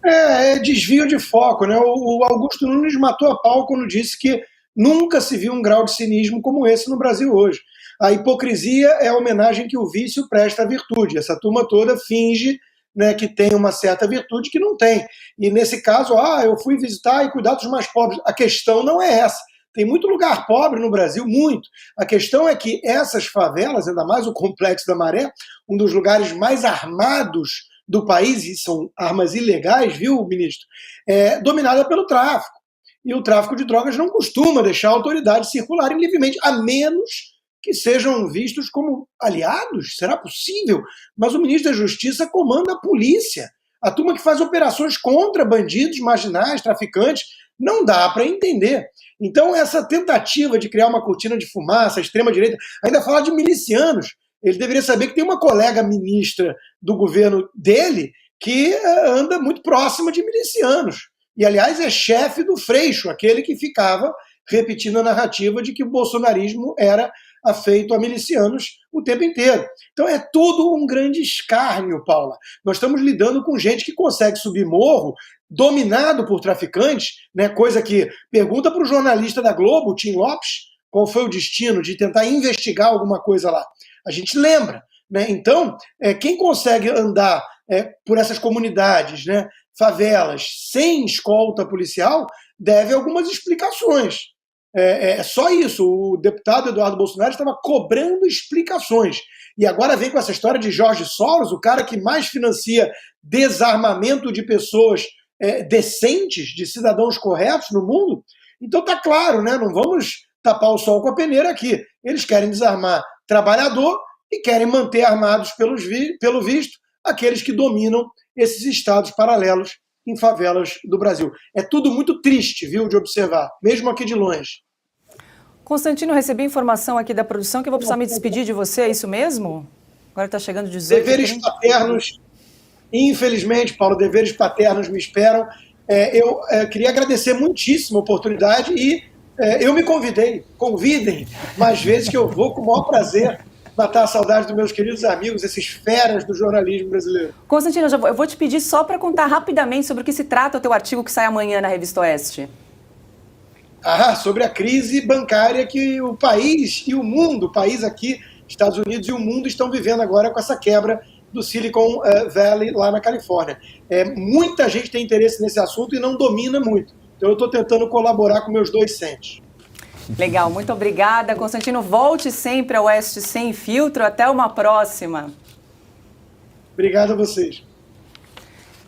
É desvio de foco, né? O Augusto Nunes matou a pau quando disse que nunca se viu um grau de cinismo como esse no Brasil hoje. A hipocrisia é a homenagem que o vício presta à virtude. Essa turma toda finge, né, que tem uma certa virtude que não tem. E nesse caso, eu fui visitar e cuidar dos mais pobres. A questão não é essa. Tem muito lugar pobre no Brasil, muito. A questão é que essas favelas, ainda mais o Complexo da Maré, um dos lugares mais armados do país, e são armas ilegais, viu, ministro? É dominada pelo tráfico. E o tráfico de drogas não costuma deixar autoridades circularem livremente, a menos que sejam vistos como aliados. Será possível? Mas o ministro da Justiça comanda a polícia. A turma que faz operações contra bandidos, marginais, traficantes, não dá para entender. Então, essa tentativa de criar uma cortina de fumaça, a extrema-direita, ainda fala de milicianos. Ele deveria saber que tem uma colega ministra do governo dele que anda muito próxima de milicianos. E, aliás, é chefe do Freixo, aquele que ficava repetindo a narrativa de que o bolsonarismo era afeito a milicianos o tempo inteiro. Então é tudo um grande escárnio, Paula. Nós estamos lidando com gente que consegue subir morro dominado por traficantes, né? Coisa que pergunta para o jornalista da Globo, Tim Lopes, qual foi o destino de tentar investigar alguma coisa lá. A gente lembra, né? Então, quem consegue andar por essas comunidades, né, favelas, sem escolta policial, deve algumas explicações. É só isso. O deputado Eduardo Bolsonaro estava cobrando explicações. E agora vem com essa história de George Soros, o cara que mais financia desarmamento de pessoas decentes, de cidadãos corretos no mundo. Então tá claro, né? Não vamos tapar o sol com a peneira aqui. Eles querem desarmar trabalhador e querem manter armados, pelo visto, aqueles que dominam esses estados paralelos em favelas do Brasil. É tudo muito triste, viu, de observar, mesmo aqui de longe. Constantino, recebi informação aqui da produção que eu vou precisar me despedir de você, é isso mesmo? Agora está chegando 18. Deveres paternos, infelizmente, Paulo, deveres paternos me esperam. Eu queria agradecer muitíssimo a oportunidade e eu me convidem mais vezes que eu vou com o maior prazer matar a saudade dos meus queridos amigos, esses feras do jornalismo brasileiro. Constantino, eu vou te pedir só para contar rapidamente sobre o que se trata o teu artigo que sai amanhã na Revista Oeste. Sobre a crise bancária que o país e o mundo, o país aqui, Estados Unidos e o mundo estão vivendo agora com essa quebra do Silicon Valley lá na Califórnia. Muita gente tem interesse nesse assunto e não domina muito. Então eu estou tentando colaborar com meus 2 cents. Legal, muito obrigada. Constantino, volte sempre ao Oeste Sem Filtro. Até uma próxima. Obrigado a vocês.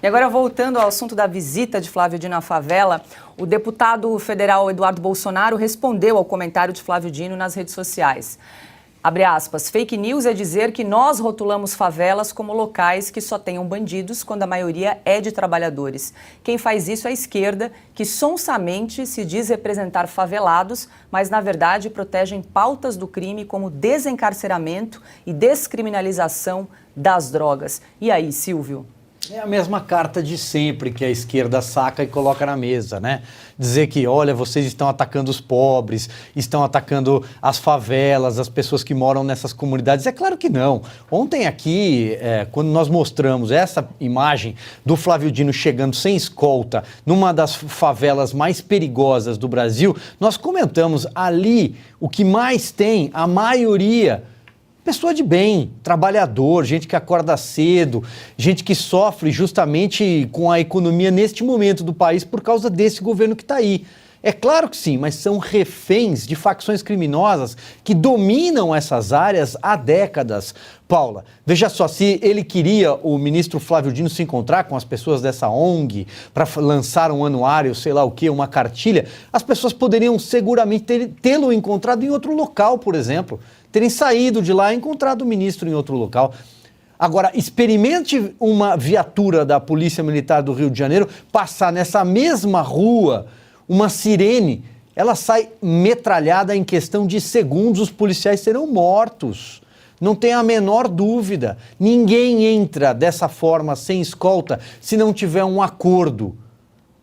E agora, voltando ao assunto da visita de Flávio Dino à favela, o deputado federal Eduardo Bolsonaro respondeu ao comentário de Flávio Dino nas redes sociais. Abre aspas, fake news é dizer que nós rotulamos favelas como locais que só tenham bandidos quando a maioria é de trabalhadores. Quem faz isso é a esquerda, que sonsamente se diz representar favelados, mas na verdade protegem pautas do crime como desencarceramento e descriminalização das drogas. E aí, Silvio? É a mesma carta de sempre que a esquerda saca e coloca na mesa, né? Dizer que, olha, vocês estão atacando os pobres, estão atacando as favelas, as pessoas que moram nessas comunidades. É claro que não. Ontem aqui, quando nós mostramos essa imagem do Flávio Dino chegando sem escolta numa das favelas mais perigosas do Brasil, nós comentamos ali o que mais tem, a maioria, pessoa de bem, trabalhador, gente que acorda cedo, gente que sofre justamente com a economia neste momento do país por causa desse governo que está aí. É claro que sim, mas são reféns de facções criminosas que dominam essas áreas há décadas. Paula, veja só, se ele queria, o ministro Flávio Dino, se encontrar com as pessoas dessa ONG para lançar um anuário, sei lá o quê, uma cartilha, as pessoas poderiam seguramente tê-lo encontrado em outro local, por exemplo. Terem saído de lá e encontrado o ministro em outro local. Agora, experimente uma viatura da Polícia Militar do Rio de Janeiro passar nessa mesma rua, uma sirene, ela sai metralhada em questão de segundos, os policiais serão mortos. Não tem a menor dúvida. Ninguém entra dessa forma, sem escolta, se não tiver um acordo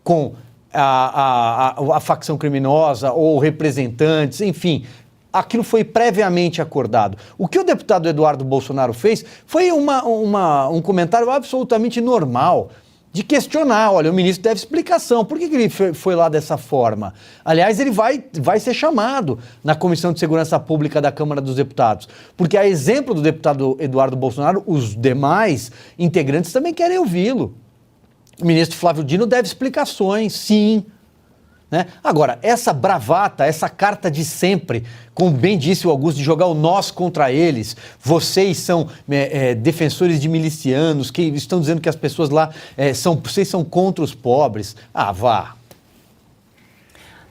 com a facção criminosa ou representantes, enfim. Aquilo foi previamente acordado. O que o deputado Eduardo Bolsonaro fez foi um comentário absolutamente normal de questionar, olha, o ministro deve explicação, por que ele foi lá dessa forma? Aliás, ele vai ser chamado na Comissão de Segurança Pública da Câmara dos Deputados, porque a exemplo do deputado Eduardo Bolsonaro, os demais integrantes também querem ouvi-lo. O ministro Flávio Dino deve explicações, sim. Né? Agora, essa bravata, essa carta de sempre, como bem disse o Augusto, de jogar o nós contra eles, vocês são defensores de milicianos, que estão dizendo que as pessoas lá, vocês são contra os pobres. Ah, vá.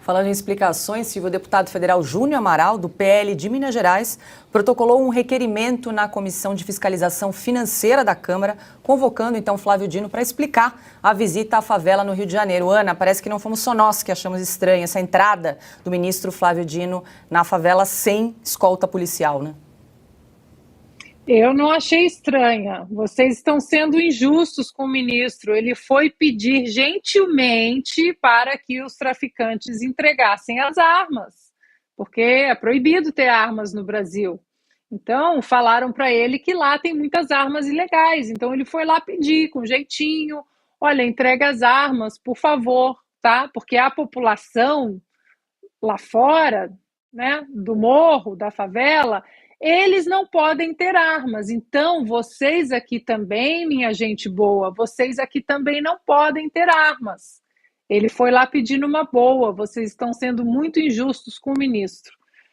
Falando em explicações, Silvio, o deputado federal Júnior Amaral, do PL de Minas Gerais, protocolou um requerimento na Comissão de Fiscalização Financeira da Câmara, convocando então Flávio Dino para explicar a visita à favela no Rio de Janeiro. Ana, parece que não fomos só nós que achamos estranha essa entrada do ministro Flávio Dino na favela sem escolta policial, né? Eu não achei estranha. Vocês estão sendo injustos com o ministro. Ele foi pedir gentilmente para que os traficantes entregassem as armas, porque é proibido ter armas no Brasil. Então, falaram para ele que lá tem muitas armas ilegais. Então, ele foi lá pedir com jeitinho, olha, entrega as armas, por favor, tá? Porque a população lá fora, né, do morro, da favela, eles não podem ter armas. Então, vocês aqui também, minha gente boa, vocês aqui também não podem ter armas. Ele foi lá pedindo uma boa, vocês estão sendo muito injustos com o ministro.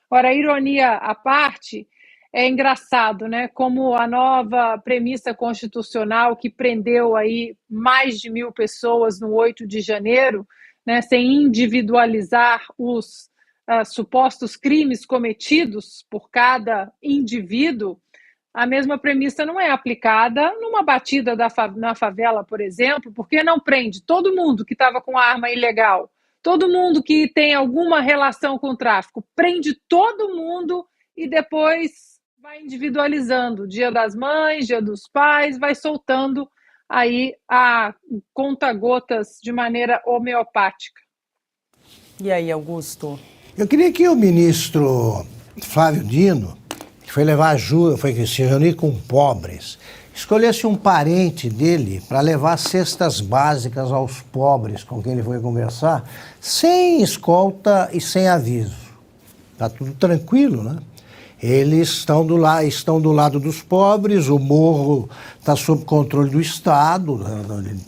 Ora, ironia à parte, é engraçado, né? Como a nova premissa constitucional que prendeu aí mais de 1.000 pessoas no 8 de janeiro, né, sem individualizar os supostos crimes cometidos por cada indivíduo, a mesma premissa não é aplicada numa batida na favela, por exemplo, porque não prende todo mundo que estava com arma ilegal, todo mundo que tem alguma relação com o tráfico, prende todo mundo e depois vai individualizando, Dia das Mães, Dia dos Pais, vai soltando aí a conta-gotas de maneira homeopática. E aí, Augusto? Eu queria que o ministro Flávio Dino, que foi levar ajuda, foi se reunir com pobres, escolhesse um parente dele para levar cestas básicas aos pobres com quem ele foi conversar, sem escolta e sem aviso. Está tudo tranquilo, né? Eles estão do lado dos pobres, o morro está sob controle do Estado,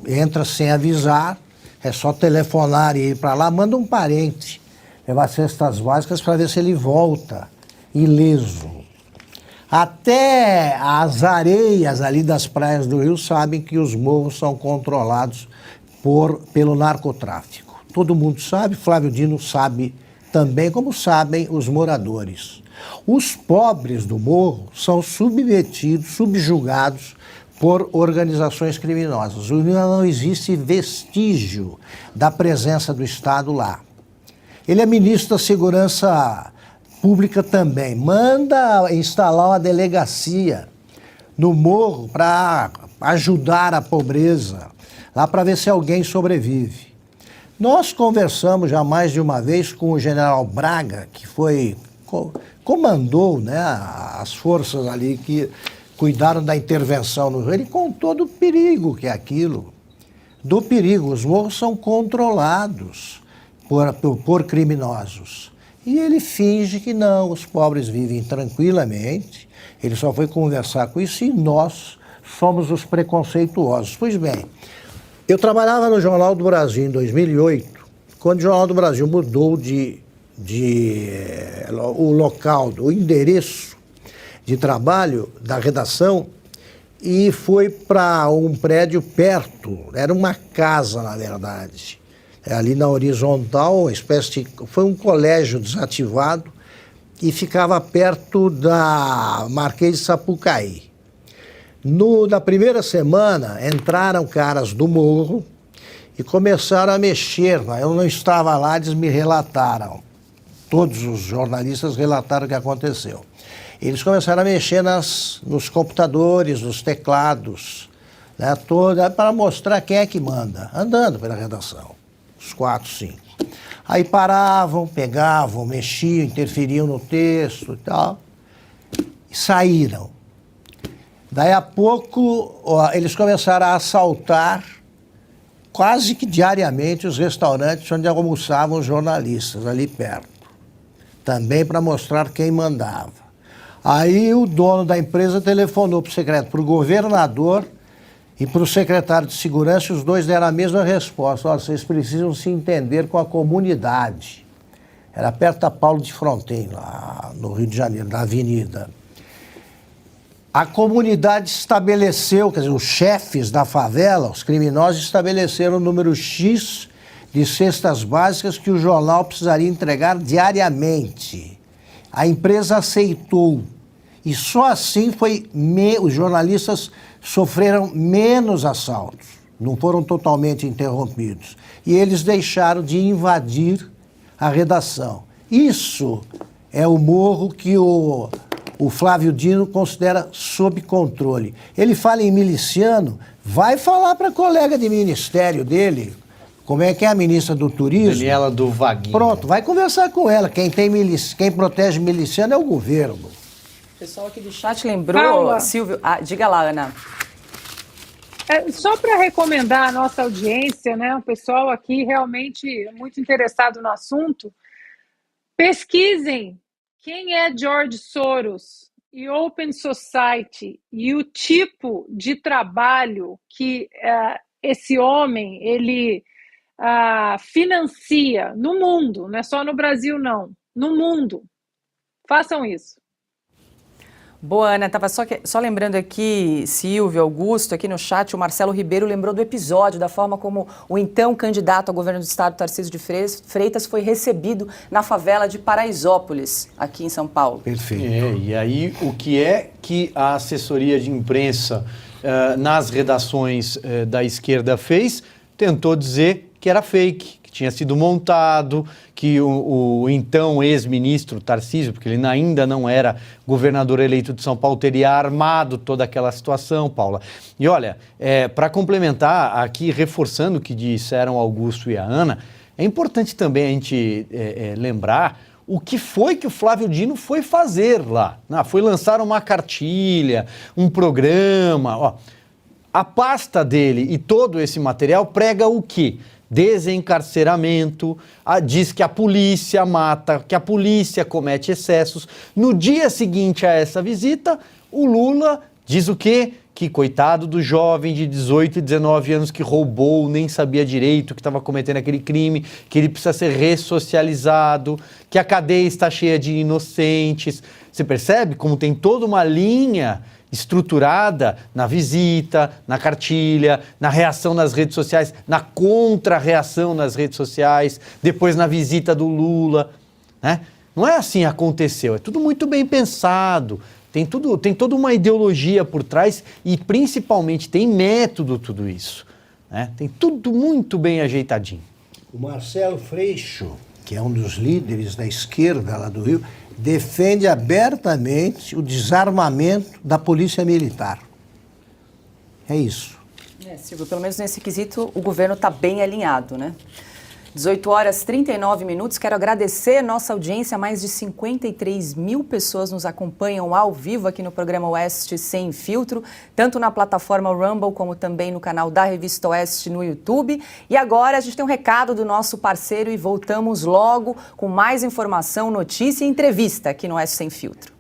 entra sem avisar, é só telefonar e ir para lá, manda um parente levar cestas básicas para ver se ele volta ileso. Até as areias ali das praias do Rio sabem que os morros são controlados pelo narcotráfico. Todo mundo sabe, Flávio Dino sabe também, como sabem os moradores. Os pobres do morro são submetidos, subjugados por organizações criminosas. Não existe vestígio da presença do Estado lá. Ele é ministro da Segurança Pública também. Manda instalar uma delegacia no morro para ajudar a pobreza, lá para ver se alguém sobrevive. Nós conversamos já mais de uma vez com o general Braga, que comandou, né, as forças ali que cuidaram da intervenção no Rio. Ele contou do perigo que é aquilo, do perigo. Os morros são controlados por criminosos. E ele finge que não, os pobres vivem tranquilamente. Ele só foi conversar com isso e nós somos os preconceituosos. Pois bem, eu trabalhava no Jornal do Brasil em 2008, quando o Jornal do Brasil mudou o local, o endereço de trabalho da redação e foi para um prédio perto, era uma casa, na verdade, ali na horizontal, foi um colégio desativado e ficava perto da Marquês de Sapucaí. Na primeira semana, entraram caras do morro e começaram a mexer. Eu não estava lá, eles me relataram. Todos os jornalistas relataram o que aconteceu. Eles começaram a mexer nos computadores, nos teclados, né, para mostrar quem é que manda, andando pela redação, os 4, 5. Aí paravam, pegavam, mexiam, interferiam no texto e tal, e saíram. Daí a pouco, eles começaram a assaltar quase que diariamente os restaurantes onde almoçavam os jornalistas, ali perto. Também para mostrar quem mandava. Aí o dono da empresa telefonou para o governador e para o secretário de segurança, e os dois deram a mesma resposta. Vocês precisam se entender com a comunidade. Era perto da Paulo de Frontin, lá no Rio de Janeiro, na avenida. A comunidade estabeleceu, quer dizer, os chefes da favela, os criminosos, estabeleceram o número X de cestas básicas que o jornal precisaria entregar diariamente. A empresa aceitou. E só assim os jornalistas sofreram menos assaltos, não foram totalmente interrompidos. E eles deixaram de invadir a redação. Isso é o morro que o Flávio Dino considera sob controle. Ele fala em miliciano, vai falar para a colega de ministério dele, como é que é a ministra do Turismo? Daniela do Vaguinho. Pronto, vai conversar com ela. Quem protege miliciano é o governo. O pessoal aqui do chat lembrou, Paula. Silvio... diga lá, Ana. Só para recomendar à nossa audiência, né, o pessoal aqui realmente muito interessado no assunto, pesquisem quem é George Soros e Open Society e o tipo de trabalho que esse homem ele financia no mundo, não é só no Brasil não, no mundo. Façam isso. Boa, Ana, estava só lembrando aqui, Silvio, Augusto, aqui no chat, o Marcelo Ribeiro lembrou do episódio, da forma como o então candidato ao governo do estado, Tarcísio de Freitas, foi recebido na favela de Paraisópolis, aqui em São Paulo. Perfeito. E aí, o que é que a assessoria de imprensa nas redações da esquerda fez? Tentou dizer que era fake, que tinha sido montado, que o então ex-ministro Tarcísio, porque ele ainda não era governador eleito de São Paulo, teria armado toda aquela situação, Paula. E olha, para complementar aqui, reforçando o que disseram Augusto e a Ana, é importante também a gente lembrar o que foi que o Flávio Dino foi fazer lá. Foi lançar uma cartilha, um programa. Ó, a pasta dele e todo esse material prega o quê? Desencarceramento, diz que a polícia mata, que a polícia comete excessos. No dia seguinte a essa visita, o Lula diz o quê? Que coitado do jovem de 18 e 19 anos que roubou, nem sabia direito que estava cometendo aquele crime, que ele precisa ser ressocializado, que a cadeia está cheia de inocentes. Você percebe como tem toda uma linha estruturada na visita, na cartilha, na reação nas redes sociais, na contra-reação nas redes sociais, depois na visita do Lula, né? Não é assim, aconteceu, é tudo muito bem pensado, tem toda uma ideologia por trás e principalmente tem método tudo isso, né? Tem tudo muito bem ajeitadinho. O Marcelo Freixo, que é um dos líderes da esquerda lá do Rio, defende abertamente o desarmamento da Polícia Militar. É isso. Silvio, pelo menos nesse quesito o governo está bem alinhado, né? 18h39. Quero agradecer a nossa audiência. Mais de 53 mil pessoas nos acompanham ao vivo aqui no programa Oeste Sem Filtro, tanto na plataforma Rumble como também no canal da Revista Oeste no YouTube. E agora a gente tem um recado do nosso parceiro e voltamos logo com mais informação, notícia e entrevista aqui no Oeste Sem Filtro.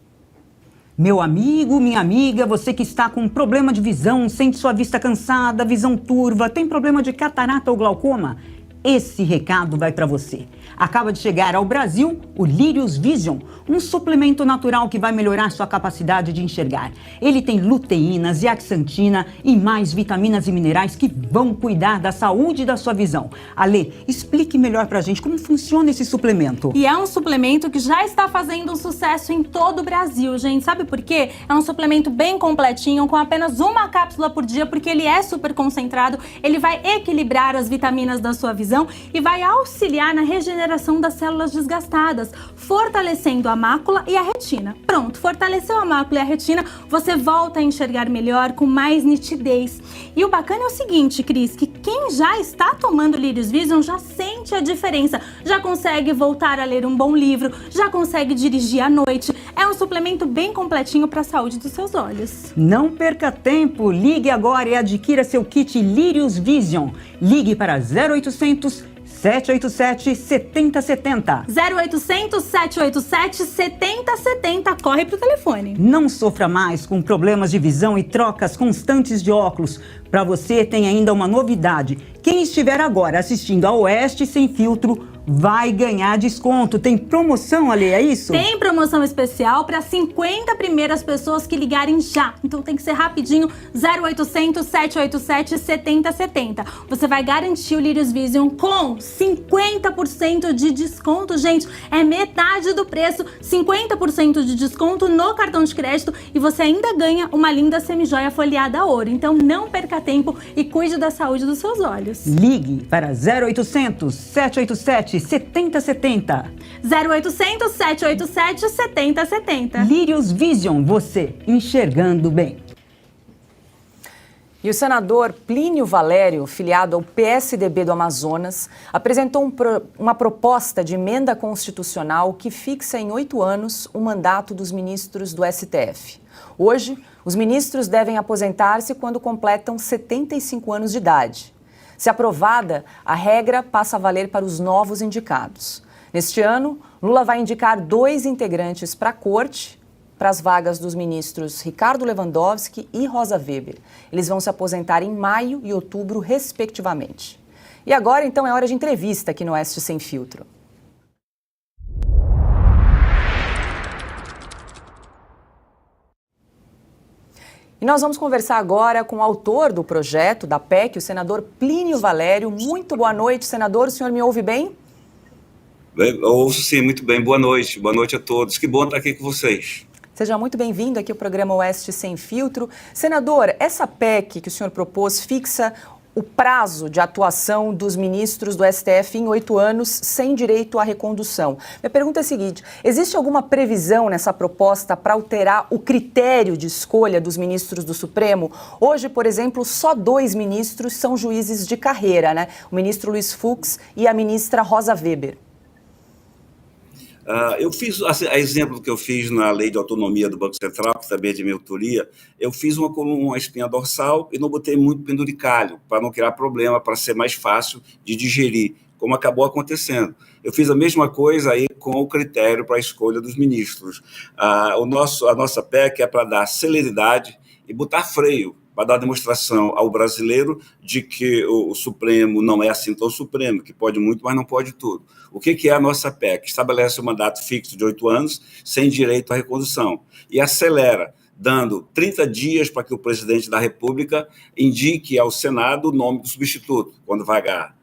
Meu amigo, minha amiga, você que está com problema de visão, sente sua vista cansada, visão turva, tem problema de catarata ou glaucoma? Esse recado vai para você. Acaba de chegar ao Brasil o Lírios Vision, um suplemento natural que vai melhorar sua capacidade de enxergar. Ele tem luteína, zeaxantina e mais vitaminas e minerais que vão cuidar da saúde da sua visão. Ale, explique melhor pra gente como funciona esse suplemento. E é um suplemento que já está fazendo um sucesso em todo o Brasil, gente. Sabe por quê? É um suplemento bem completinho, com apenas uma cápsula por dia, porque ele é super concentrado, ele vai equilibrar as vitaminas da sua visão e vai auxiliar na regeneração das células desgastadas, fortalecendo a mácula e a retina. Pronto, fortaleceu a mácula e a retina, você volta a enxergar melhor, com mais nitidez. E o bacana é o seguinte, Cris, que quem já está tomando Lírios Vision já sente a diferença, já consegue voltar a ler um bom livro, já consegue dirigir à noite. É um suplemento bem completinho para a saúde dos seus olhos. Não perca tempo, ligue agora e adquira seu kit Lírios Vision. Ligue para 0800 787 7070. 0800 787 7070. Corre pro telefone. Não sofra mais com problemas de visão e trocas constantes de óculos. Para você tem ainda uma novidade. Quem estiver agora assistindo ao Oeste Sem Filtro vai ganhar desconto. Tem promoção, Ale, é isso? Tem promoção especial para 50 primeiras pessoas que ligarem já. Então tem que ser rapidinho, 0800 787 7070. Você vai garantir o Lírios Vision com 50% de desconto, gente. É metade do preço, 50% de desconto no cartão de crédito e você ainda ganha uma linda semijoia folheada a ouro. Então não perca tempo e cuide da saúde dos seus olhos. Ligue para 0800 787 7070. 0800 787 7070. Lírios Vision, você enxergando bem. E o senador Plínio Valério, filiado ao PSDB do Amazonas, apresentou uma proposta de emenda constitucional que fixa em 8 anos o mandato dos ministros do STF. Hoje, os ministros devem aposentar-se quando completam 75 anos de idade. Se aprovada, a regra passa a valer para os novos indicados. Neste ano, Lula vai indicar 2 integrantes para a corte, para as vagas dos ministros Ricardo Lewandowski e Rosa Weber. Eles vão se aposentar em maio e outubro, respectivamente. E agora, então, é hora de entrevista aqui no Oeste Sem Filtro. E nós vamos conversar agora com o autor do projeto da PEC, o senador Plínio Valério. Muito boa noite, senador. O senhor me ouve bem? Eu ouço sim, muito bem. Boa noite a todos. Que bom estar aqui com vocês. Seja muito bem-vindo aqui ao programa Oeste Sem Filtro. Senador, essa PEC que o senhor propôs fixa o prazo de atuação dos ministros do STF em 8 anos, sem direito à recondução. Minha pergunta é a seguinte: existe alguma previsão nessa proposta para alterar o critério de escolha dos ministros do Supremo? Hoje, por exemplo, só 2 ministros são juízes de carreira, né? O ministro Luiz Fux e a ministra Rosa Weber. Eu fiz, a exemplo do que eu fiz na Lei de Autonomia do Banco Central, que também é de minha autoria, eu fiz uma espinha dorsal e não botei muito penduricalho, para não criar problema, para ser mais fácil de digerir, como acabou acontecendo. Eu fiz a mesma coisa aí com o critério para a escolha dos ministros. A nossa PEC é para dar celeridade e botar freio, para dar demonstração ao brasileiro de que o Supremo não é assim tão Supremo, que pode muito, mas não pode tudo. O que é a nossa PEC? Estabelece um mandato fixo de 8 anos, sem direito à recondução, e acelera, dando 30 dias para que o presidente da República indique ao Senado o nome do substituto, quando vagar.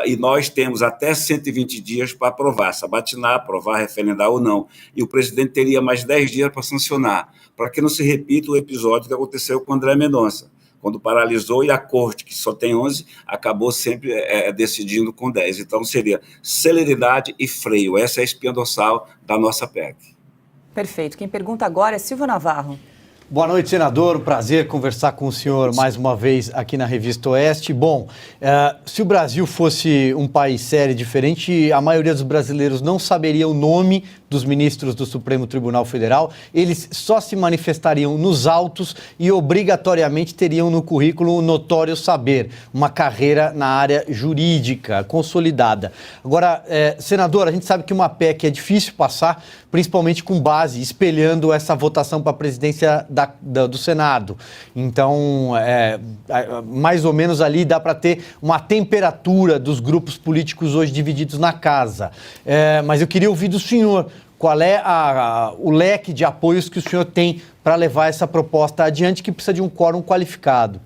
E nós temos até 120 dias para aprovar, sabatinar, aprovar, referendar ou não. E o presidente teria mais 10 dias para sancionar, para que não se repita o episódio que aconteceu com o André Mendonça, quando paralisou e a corte, que só tem 11, acabou sempre decidindo com 10. Então, seria celeridade e freio. Essa é a espinha dorsal da nossa PEC. Perfeito. Quem pergunta agora é Silvio Navarro. Boa noite, senador. Um prazer conversar com o senhor mais uma vez aqui na Revista Oeste. Bom, se o Brasil fosse um país sério e diferente, a maioria dos brasileiros não saberia o nome dos ministros do Supremo Tribunal Federal. Eles só se manifestariam nos autos e obrigatoriamente teriam no currículo o notório saber, uma carreira na área jurídica consolidada. Agora, senador, a gente sabe que uma PEC é difícil passar, principalmente com base, espelhando essa votação para a presidência do Senado. Então, mais ou menos ali dá para ter uma temperatura dos grupos políticos hoje divididos na casa. Mas eu queria ouvir do senhor qual é o leque de apoios que o senhor tem para levar essa proposta adiante, que precisa de um quórum qualificado.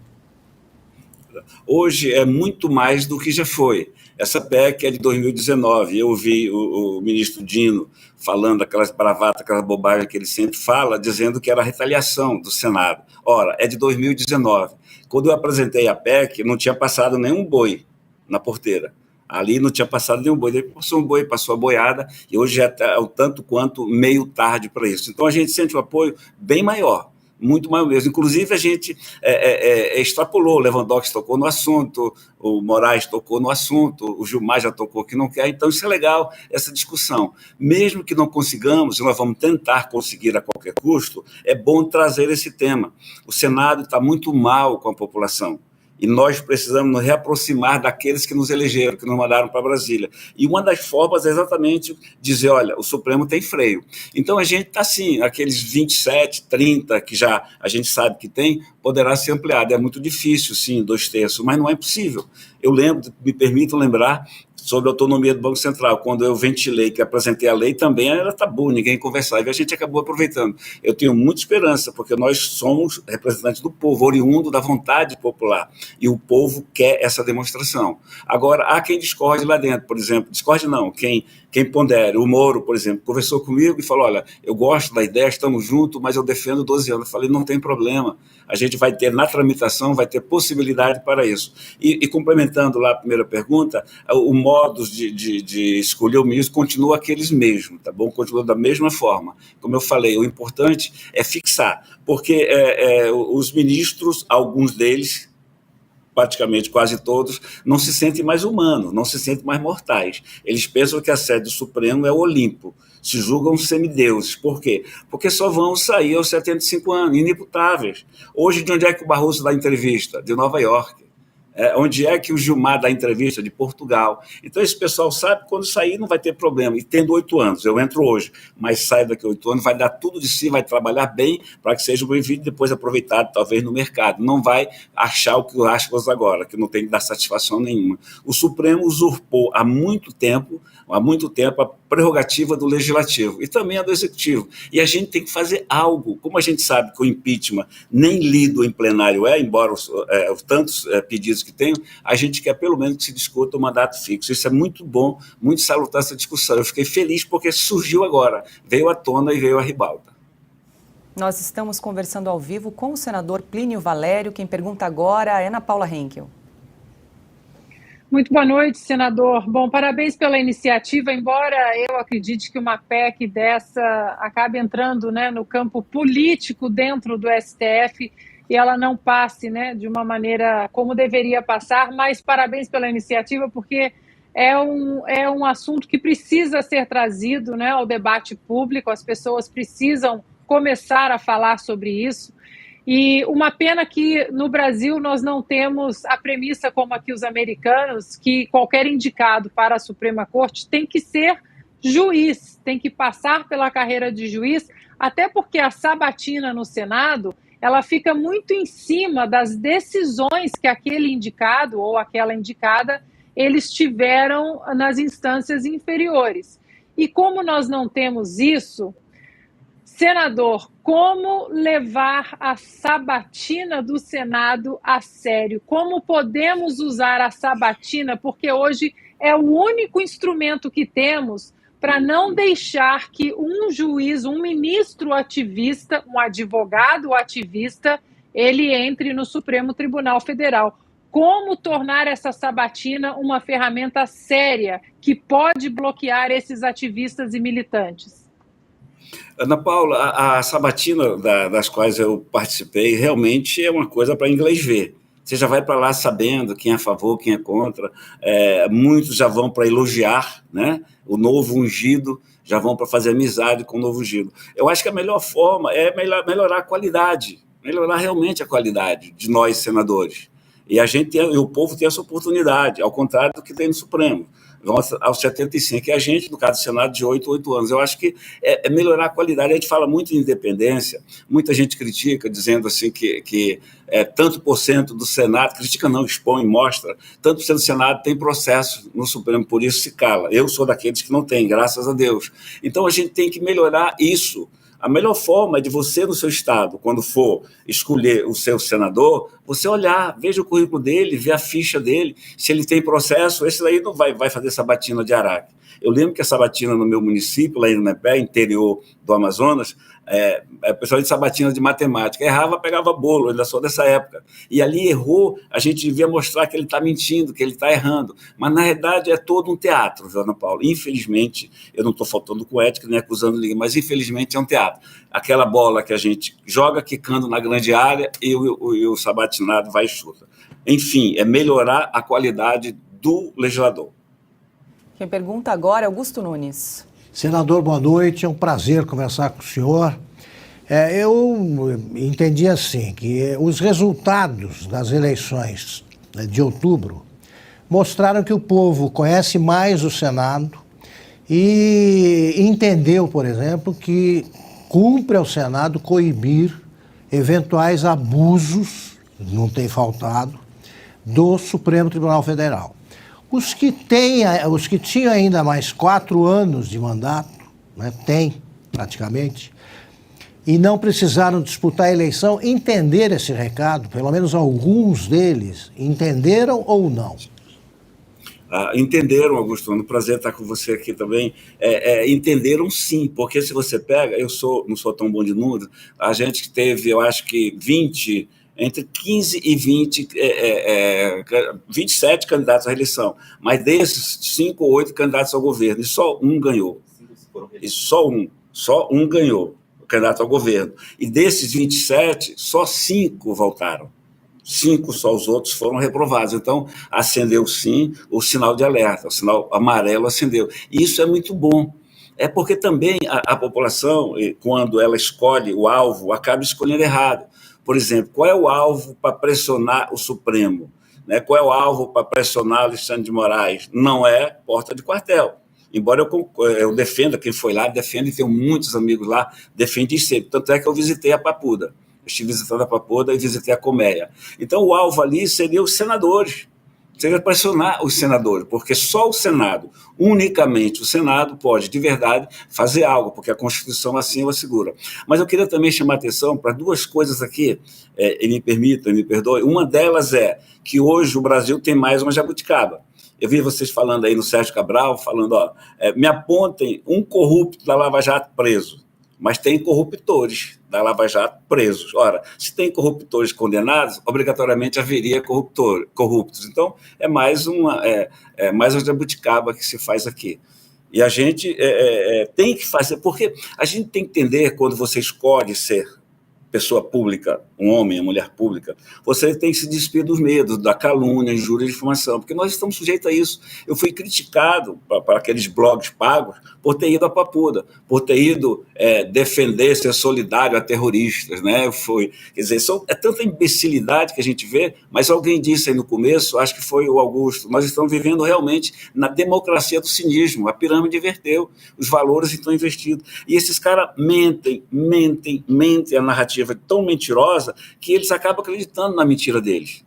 Hoje é muito mais do que já foi. Essa PEC é de 2019. Eu vi o ministro Dino falando aquelas bravatas, aquela bobagem que ele sempre fala, dizendo que era retaliação do Senado. Ora, é de 2019. Quando eu apresentei a PEC, não tinha passado nenhum boi na porteira. Ali não tinha passado nenhum boi. Depois passou um boi, passou a boiada, e hoje já é o tanto quanto meio tarde para isso. Então, a gente sente um apoio bem maior. Muito maior mesmo. Inclusive, a gente extrapolou. O Lewandowski tocou no assunto, o Moraes tocou no assunto, o Gilmar já tocou que não quer. Então, isso é legal, essa discussão. Mesmo que não consigamos, e nós vamos tentar conseguir a qualquer custo, é bom trazer esse tema. O Senado está muito mal com a população. E nós precisamos nos reaproximar daqueles que nos elegeram, que nos mandaram para Brasília. E uma das formas é exatamente dizer, olha, o Supremo tem freio. Então, a gente está assim, aqueles 27, 30, que já a gente sabe que tem, poderá ser ampliado. É muito difícil, sim, 2/3, mas não é impossível. Eu lembro, me permito lembrar, sobre a autonomia do Banco Central. Quando eu ventilei, que apresentei a lei, também era tabu, ninguém conversava, e a gente acabou aproveitando. Eu tenho muita esperança, porque nós somos representantes do povo, oriundo da vontade popular, e o povo quer essa demonstração. Agora, há quem discorde lá dentro, por exemplo, discorde não, quem pondere. O Moro, por exemplo, conversou comigo e falou, olha, eu gosto da ideia, estamos juntos, mas eu defendo 12 anos. Eu falei, não tem problema, a gente vai ter na tramitação, vai ter possibilidade para isso. E complementando lá a primeira pergunta, o modus de escolher o ministro continua aqueles mesmos, tá bom? Continua da mesma forma. Como eu falei, o importante é fixar, porque os ministros, alguns deles, praticamente quase todos, não se sentem mais humanos, não se sentem mais mortais. Eles pensam que a sede do Supremo é o Olimpo, se julgam semideuses. Por quê? Porque só vão sair aos 75 anos, inimputáveis. Hoje, de onde é que o Barroso dá entrevista? De Nova York. Onde é que o Gilmar dá entrevista? De Portugal. Então, esse pessoal sabe que quando sair não vai ter problema. E tendo 8 anos, eu entro hoje, mas saio daqui a 8 anos, vai dar tudo de si, vai trabalhar bem para que seja bem-vindo e depois aproveitado, talvez, no mercado. Não vai achar o que acha agora, que não tem que dar satisfação nenhuma. O Supremo usurpou há muito tempo a prerrogativa do Legislativo e também a do Executivo. E a gente tem que fazer algo. Como a gente sabe que o impeachment nem lido em plenário embora tantos pedidos que tenham, a gente quer pelo menos que se discuta o mandato fixo. Isso é muito bom, muito salutar essa discussão. Eu fiquei feliz porque surgiu agora, veio à tona e veio à ribalta. Nós estamos conversando ao vivo com o senador Plínio Valério. Quem pergunta agora é Ana Paula Henkel. Muito boa noite, senador. Bom, parabéns pela iniciativa, embora eu acredite que uma PEC dessa acabe entrando, no campo político dentro do STF e ela não passe, de uma maneira como deveria passar, mas parabéns pela iniciativa, porque é um assunto que precisa ser trazido, ao debate público, as pessoas precisam começar a falar sobre isso. E uma pena que no Brasil nós não temos a premissa como aqui os americanos, que qualquer indicado para a Suprema Corte tem que ser juiz, tem que passar pela carreira de juiz, até porque a sabatina no Senado, ela fica muito em cima das decisões que aquele indicado ou aquela indicada, eles tiveram nas instâncias inferiores. E como nós não temos isso, senador, como levar a sabatina do Senado a sério? Como podemos usar a sabatina? Porque hoje é o único instrumento que temos para não deixar que um juiz, um ministro ativista, um advogado ativista, ele entre no Supremo Tribunal Federal. Como tornar essa sabatina uma ferramenta séria que pode bloquear esses ativistas e militantes? Ana Paula, a sabatina das quais eu participei realmente é uma coisa para inglês ver. Você já vai para lá sabendo quem é a favor, quem é contra. Muitos já vão para elogiar, né, o novo ungido, já vão para fazer amizade com o novo ungido. Eu acho que a melhor forma é melhorar a qualidade, melhorar realmente a qualidade de nós, senadores. E o povo tem essa oportunidade, ao contrário do que tem no Supremo. Vão aos 75, e a gente, no caso do Senado, de 8 anos. Eu acho que é melhorar a qualidade. A gente fala muito em independência, muita gente critica, dizendo assim que tanto por cento do Senado, critica não, expõe, mostra, tanto por cento do Senado tem processo no Supremo, por isso se cala. Eu sou daqueles que não tem, graças a Deus. Então a gente tem que melhorar isso. A melhor forma é de você, no seu estado, quando for escolher o seu senador, você olhar, veja o currículo dele, ver a ficha dele, se ele tem processo, esse daí não vai fazer sabatina de Araque. Eu lembro que a sabatina no meu município, lá em Nepé, interior do Amazonas, o pessoal de sabatina de matemática, errava, pegava bolo, eu ainda sou dessa época. E ali errou, a gente devia mostrar que ele está mentindo, que ele está errando. Mas, na realidade, é todo um teatro, viu, Ana Paula? Infelizmente, eu não estou faltando com ética, nem acusando ninguém, mas, infelizmente, é um teatro. Aquela bola que a gente joga quicando na grande área e o sabatinado vai e chuta. Enfim, é melhorar a qualidade do legislador. Quem pergunta agora é Augusto Nunes. Senador, boa noite, é um prazer conversar com o senhor. Eu entendi assim, que os resultados das eleições de outubro mostraram que o povo conhece mais o Senado e entendeu, por exemplo, que cumpre ao Senado coibir eventuais abusos, não tem faltado, do Supremo Tribunal Federal. Os que tinham ainda mais 4 anos de mandato, né, tem praticamente, e não precisaram disputar a eleição, entenderam esse recado, pelo menos alguns deles, entenderam ou não? Entenderam, Augusto, um prazer estar com você aqui também. Entenderam sim, porque se você pega, não sou tão bom de número, a gente teve, eu acho que entre 15 e 27 candidatos à reeleição, mas desses 5 ou 8 candidatos ao governo, e só um ganhou. E só um ganhou, o candidato ao governo. E desses 27, só 5 voltaram. 5 só, os outros foram reprovados. Então, acendeu sim o sinal de alerta, o sinal amarelo acendeu. E isso é muito bom. É porque também a população, quando ela escolhe o alvo, acaba escolhendo errado. Por exemplo, qual é o alvo para pressionar o Supremo? Né? Qual é o alvo para pressionar Alexandre de Moraes? Não é porta de quartel. Embora eu defenda, quem foi lá, defende, e tenho muitos amigos lá, defende sempre. Tanto é que eu visitei a Papuda. Eu estive visitando a Papuda e visitei a Colmeia. Então, o alvo ali seria os senadores. Seria pressionar os senadores, porque só o Senado, unicamente o Senado, pode, de verdade, fazer algo, porque a Constituição assim o assegura. Mas eu queria também chamar a atenção para 2 coisas aqui, e me perdoe. Uma delas é que hoje o Brasil tem mais uma jabuticaba. Eu vi vocês falando aí no Sérgio Cabral, falando, me apontem um corrupto da Lava Jato preso, mas tem corruptores da Lava Jato presos. Ora, se tem corruptores condenados, obrigatoriamente haveria corruptos. Então, é mais uma jabuticaba que se faz aqui. E a gente tem que fazer, porque a gente tem que entender, quando você escolhe ser pessoa pública, um homem, uma mulher pública, você tem que se despir dos medos, da calúnia, injúria e difamação, porque nós estamos sujeitos a isso. Eu fui criticado para aqueles blogs pagos por ter ido à Papuda, por ter ido defender, ser solidário a terroristas, né? Quer dizer, é tanta imbecilidade que a gente vê, mas alguém disse aí no começo, acho que foi o Augusto, nós estamos vivendo realmente na democracia do cinismo, a pirâmide inverteu, os valores estão investidos, e esses caras mentem a narrativa tão mentirosa que eles acabam acreditando na mentira deles.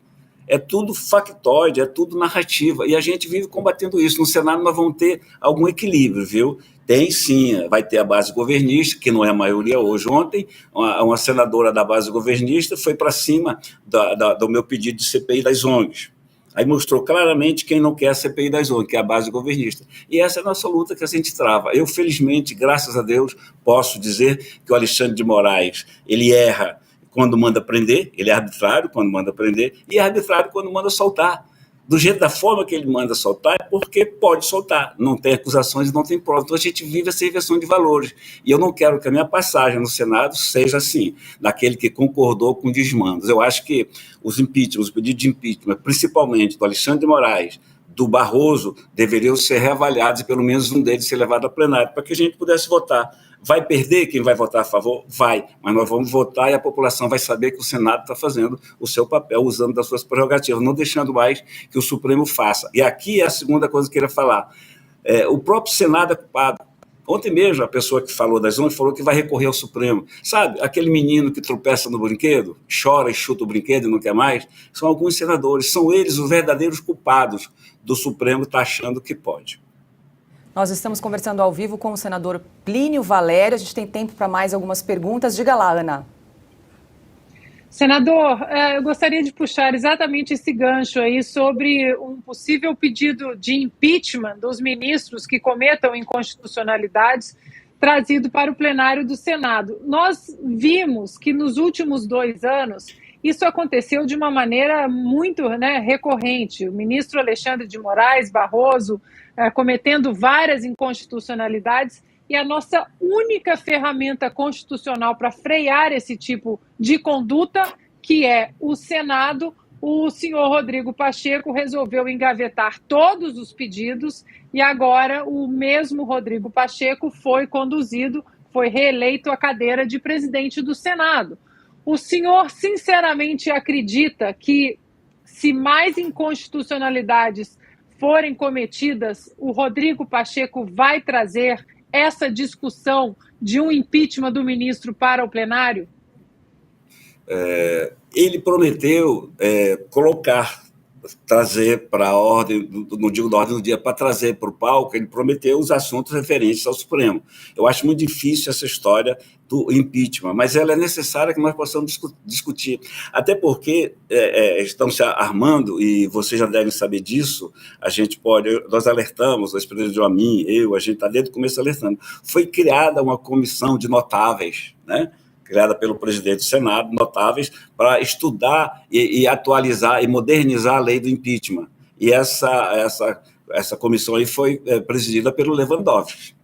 É tudo factóide, é tudo narrativa, e a gente vive combatendo isso. No Senado nós vamos ter algum equilíbrio, viu? Tem sim, vai ter a base governista, que não é a maioria hoje. Ontem, uma senadora da base governista foi para cima do meu pedido de CPI das ONGs. Aí mostrou claramente quem não quer a CPI das ONGs, que é a base governista. E essa é a nossa luta que a gente trava. Eu, felizmente, graças a Deus, posso dizer que o Alexandre de Moraes, ele erra quando manda prender, ele é arbitrário quando manda prender, e é arbitrário quando manda soltar. Do jeito, da forma que ele manda soltar, é porque pode soltar. Não tem acusações e não tem provas. Então a gente vive essa inversão de valores. E eu não quero que a minha passagem no Senado seja assim, daquele que concordou com desmandos. Eu acho que os impeachments, os pedidos de impeachment, principalmente do Alexandre de Moraes, do Barroso, deveriam ser reavaliados e pelo menos um deles ser levado a plenário, para que a gente pudesse votar. Vai perder quem vai votar a favor? Vai, mas nós vamos votar e a população vai saber que o Senado está fazendo o seu papel, usando das suas prerrogativas, não deixando mais que o Supremo faça. E aqui é a segunda coisa que eu queria falar. O próprio Senado é culpado. Ontem mesmo, a pessoa que falou das ONGs falou que vai recorrer ao Supremo. Sabe, aquele menino que tropeça no brinquedo, chora e chuta o brinquedo e não quer mais, são alguns senadores, são eles os verdadeiros culpados do Supremo estar achando que pode. Nós estamos conversando ao vivo com o senador Plínio Valério. A gente tem tempo para mais algumas perguntas. Diga lá, Ana. Senador, eu gostaria de puxar exatamente esse gancho aí sobre um possível pedido de impeachment dos ministros que cometam inconstitucionalidades trazido para o plenário do Senado. Nós vimos que nos últimos 2 anos isso aconteceu de uma maneira muito recorrente. O ministro Alexandre de Moraes, Barroso, cometendo várias inconstitucionalidades, e a nossa única ferramenta constitucional para frear esse tipo de conduta, que é o Senado, o senhor Rodrigo Pacheco resolveu engavetar todos os pedidos e agora o mesmo Rodrigo Pacheco foi reeleito à cadeira de presidente do Senado. O senhor sinceramente acredita que, se mais inconstitucionalidades forem cometidas, o Rodrigo Pacheco vai trazer essa discussão de um impeachment do ministro para o plenário? Ele prometeu trazer para a ordem, não digo da ordem do dia, para trazer para o palco, ele prometeu os assuntos referentes ao Supremo. Eu acho muito difícil essa história do impeachment, mas ela é necessária que nós possamos discutir. Até porque estão se armando, e vocês já devem saber disso, nós alertamos, as presidentes de mim, a gente está desde o começo alertando. Foi criada uma comissão de notáveis, né? Criada pelo presidente do Senado, notáveis, para estudar e atualizar e modernizar a lei do impeachment. E essa comissão aí foi presidida pelo Lewandowski.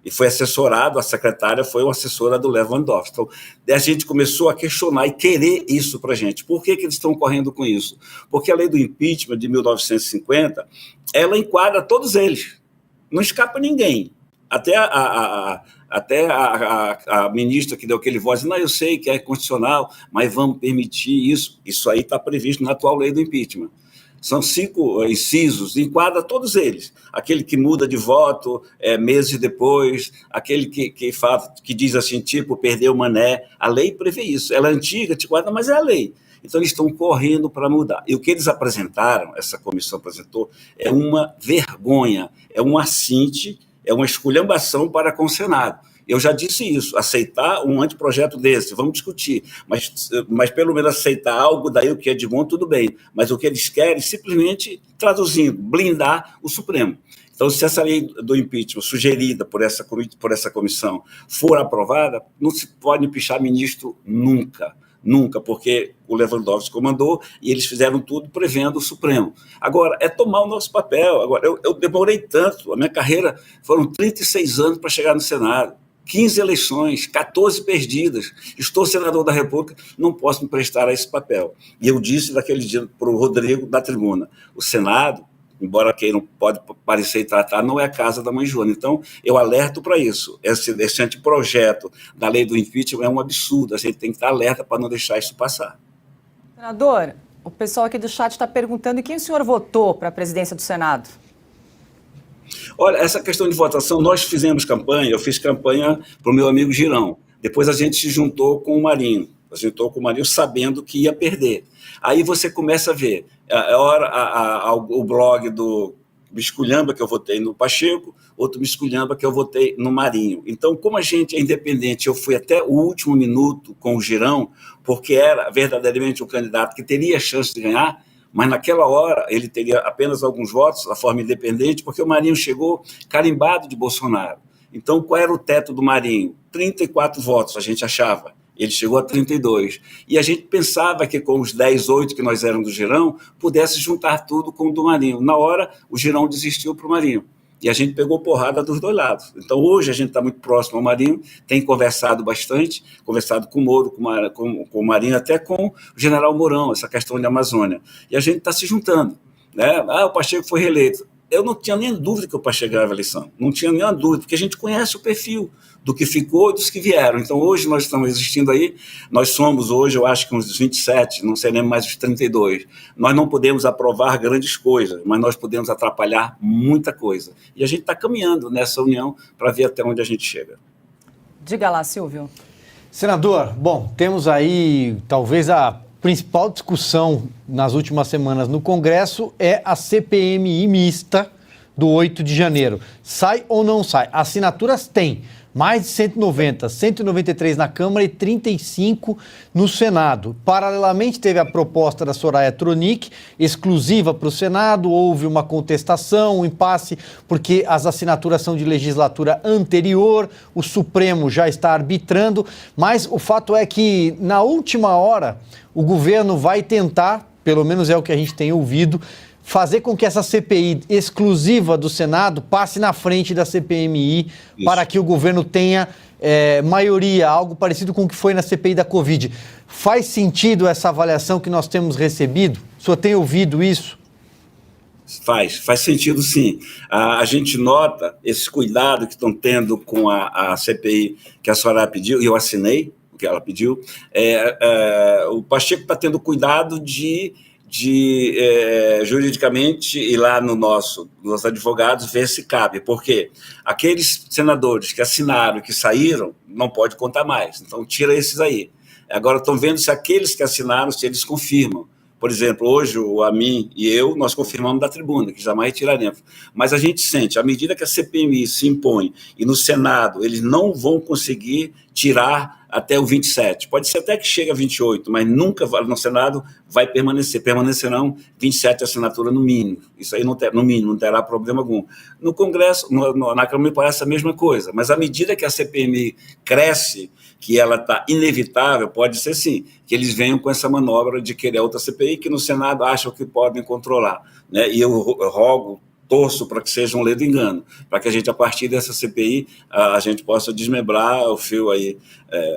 E foi assessorado, a secretária foi uma assessora do Lewandowski. Então, a gente começou a questionar e querer isso para a gente. Por que eles estão correndo com isso? Porque a lei do impeachment de 1950, ela enquadra todos eles. Não escapa ninguém. Até a ministra que deu aquele voz, não, eu sei que é constitucional, mas vamos permitir isso. Isso aí está previsto na atual lei do impeachment. São 5 incisos, enquadra todos eles. Aquele que muda de voto meses depois, aquele que diz assim, tipo, perdeu o mané. A lei prevê isso. Ela é antiga, te guarda, mas é a lei. Então, eles estão correndo para mudar. E o que eles apresentaram, essa comissão apresentou, é uma vergonha, é um assinte, é uma esculhambação para com o Senado. Eu já disse isso, aceitar um anteprojeto desse, vamos discutir, mas pelo menos aceitar algo daí, o que é de bom, tudo bem. Mas o que eles querem, simplesmente, traduzindo, blindar o Supremo. Então, se essa lei do impeachment, sugerida por essa comissão, for aprovada, não se pode empichar ministro nunca. Nunca, porque o Lewandowski comandou e eles fizeram tudo prevendo o Supremo. Agora, é tomar o nosso papel. Agora, eu demorei tanto, a minha carreira foram 36 anos para chegar no Senado, 15 eleições, 14 perdidas. Estou senador da República, não posso me prestar a esse papel. E eu disse naquele dia para o Rodrigo da tribuna, o Senado, embora quem não pode parecer e tratar, não é a casa da mãe Joana. Então, eu alerto para isso. Esse anteprojeto da lei do impeachment é um absurdo. A gente tem que estar alerta para não deixar isso passar. Senador, o pessoal aqui do chat está perguntando quem o senhor votou para a presidência do Senado? Olha, essa questão de votação, nós fizemos campanha, eu fiz campanha para o meu amigo Girão. Depois a gente se juntou com o Marinho. Sabendo que ia perder. Aí você começa a ver o blog do me esculhamba que eu votei no Pacheco, outro me esculhamba que eu votei no Marinho. Então, como a gente é independente, eu fui até o último minuto com o Girão, porque era verdadeiramente um candidato que teria chance de ganhar, mas naquela hora ele teria apenas alguns votos, da forma independente, porque o Marinho chegou carimbado de Bolsonaro. Então, qual era o teto do Marinho? 34 votos, a gente achava. Ele chegou a 32. E a gente pensava que com os 10, 8 que nós éramos do Girão, pudesse juntar tudo com o do Marinho. Na hora, o Girão desistiu para o Marinho. E a gente pegou porrada dos dois lados. Então, hoje, a gente está muito próximo ao Marinho, tem conversado bastante, conversado com o Moro, com o Marinho, até com o general Mourão, essa questão de Amazônia. E a gente está se juntando. Né? O Pacheco foi reeleito. Eu não tinha nem dúvida que o Pacheco ganhava a eleição. Não tinha nenhuma dúvida, porque a gente conhece o perfil do que ficou e dos que vieram. Então, hoje nós estamos existindo aí, nós somos hoje, eu acho que uns 27, não seremos mais os 32. Nós não podemos aprovar grandes coisas, mas nós podemos atrapalhar muita coisa. E a gente está caminhando nessa união para ver até onde a gente chega. Diga lá, Silvio. Senador, bom, temos aí talvez a principal discussão nas últimas semanas no Congresso é a CPMI mista do 8 de janeiro. Sai ou não sai? Assinaturas tem. Mais de 190, 193 na Câmara e 35 no Senado. Paralelamente, teve a proposta da Soraya Tronic, exclusiva para o Senado. Houve uma contestação, um impasse, porque as assinaturas são de legislatura anterior. O Supremo já está arbitrando. Mas o fato é que, na última hora, o governo vai tentar, pelo menos é o que a gente tem ouvido, fazer com que essa CPI exclusiva do Senado passe na frente da CPMI. Isso. Para que o governo tenha maioria, algo parecido com o que foi na CPI da Covid. Faz sentido essa avaliação que nós temos recebido? O senhor tem ouvido isso? Faz sentido, sim. A gente nota esse cuidado que estão tendo com a CPI que a Soraya pediu, e eu assinei o que ela pediu. O Pacheco está tendo cuidado de juridicamente ir lá nos advogados ver se cabe, porque aqueles senadores que assinaram, que saíram, não pode contar mais, então tira esses aí. Agora estão vendo se aqueles que assinaram, se eles confirmam. Por exemplo, hoje o Amin e eu, nós confirmamos da tribuna, que jamais retiraremos. Mas a gente sente, à medida que a CPMI se impõe e no Senado eles não vão conseguir tirar até o 27. Pode ser até que chegue a 28, mas nunca no Senado vai permanecer. Permanecerão 27 assinaturas no mínimo. Isso aí, no mínimo, não terá problema algum. No Congresso, na Câmara, me parece a mesma coisa. Mas à medida que a CPMI cresce, que ela está inevitável, pode ser sim, que eles venham com essa manobra de querer outra CPI, que no Senado acham que podem controlar. Né? E eu torço para que seja um ledo engano, para que a gente, a partir dessa CPI, a gente possa desmembrar o fio aí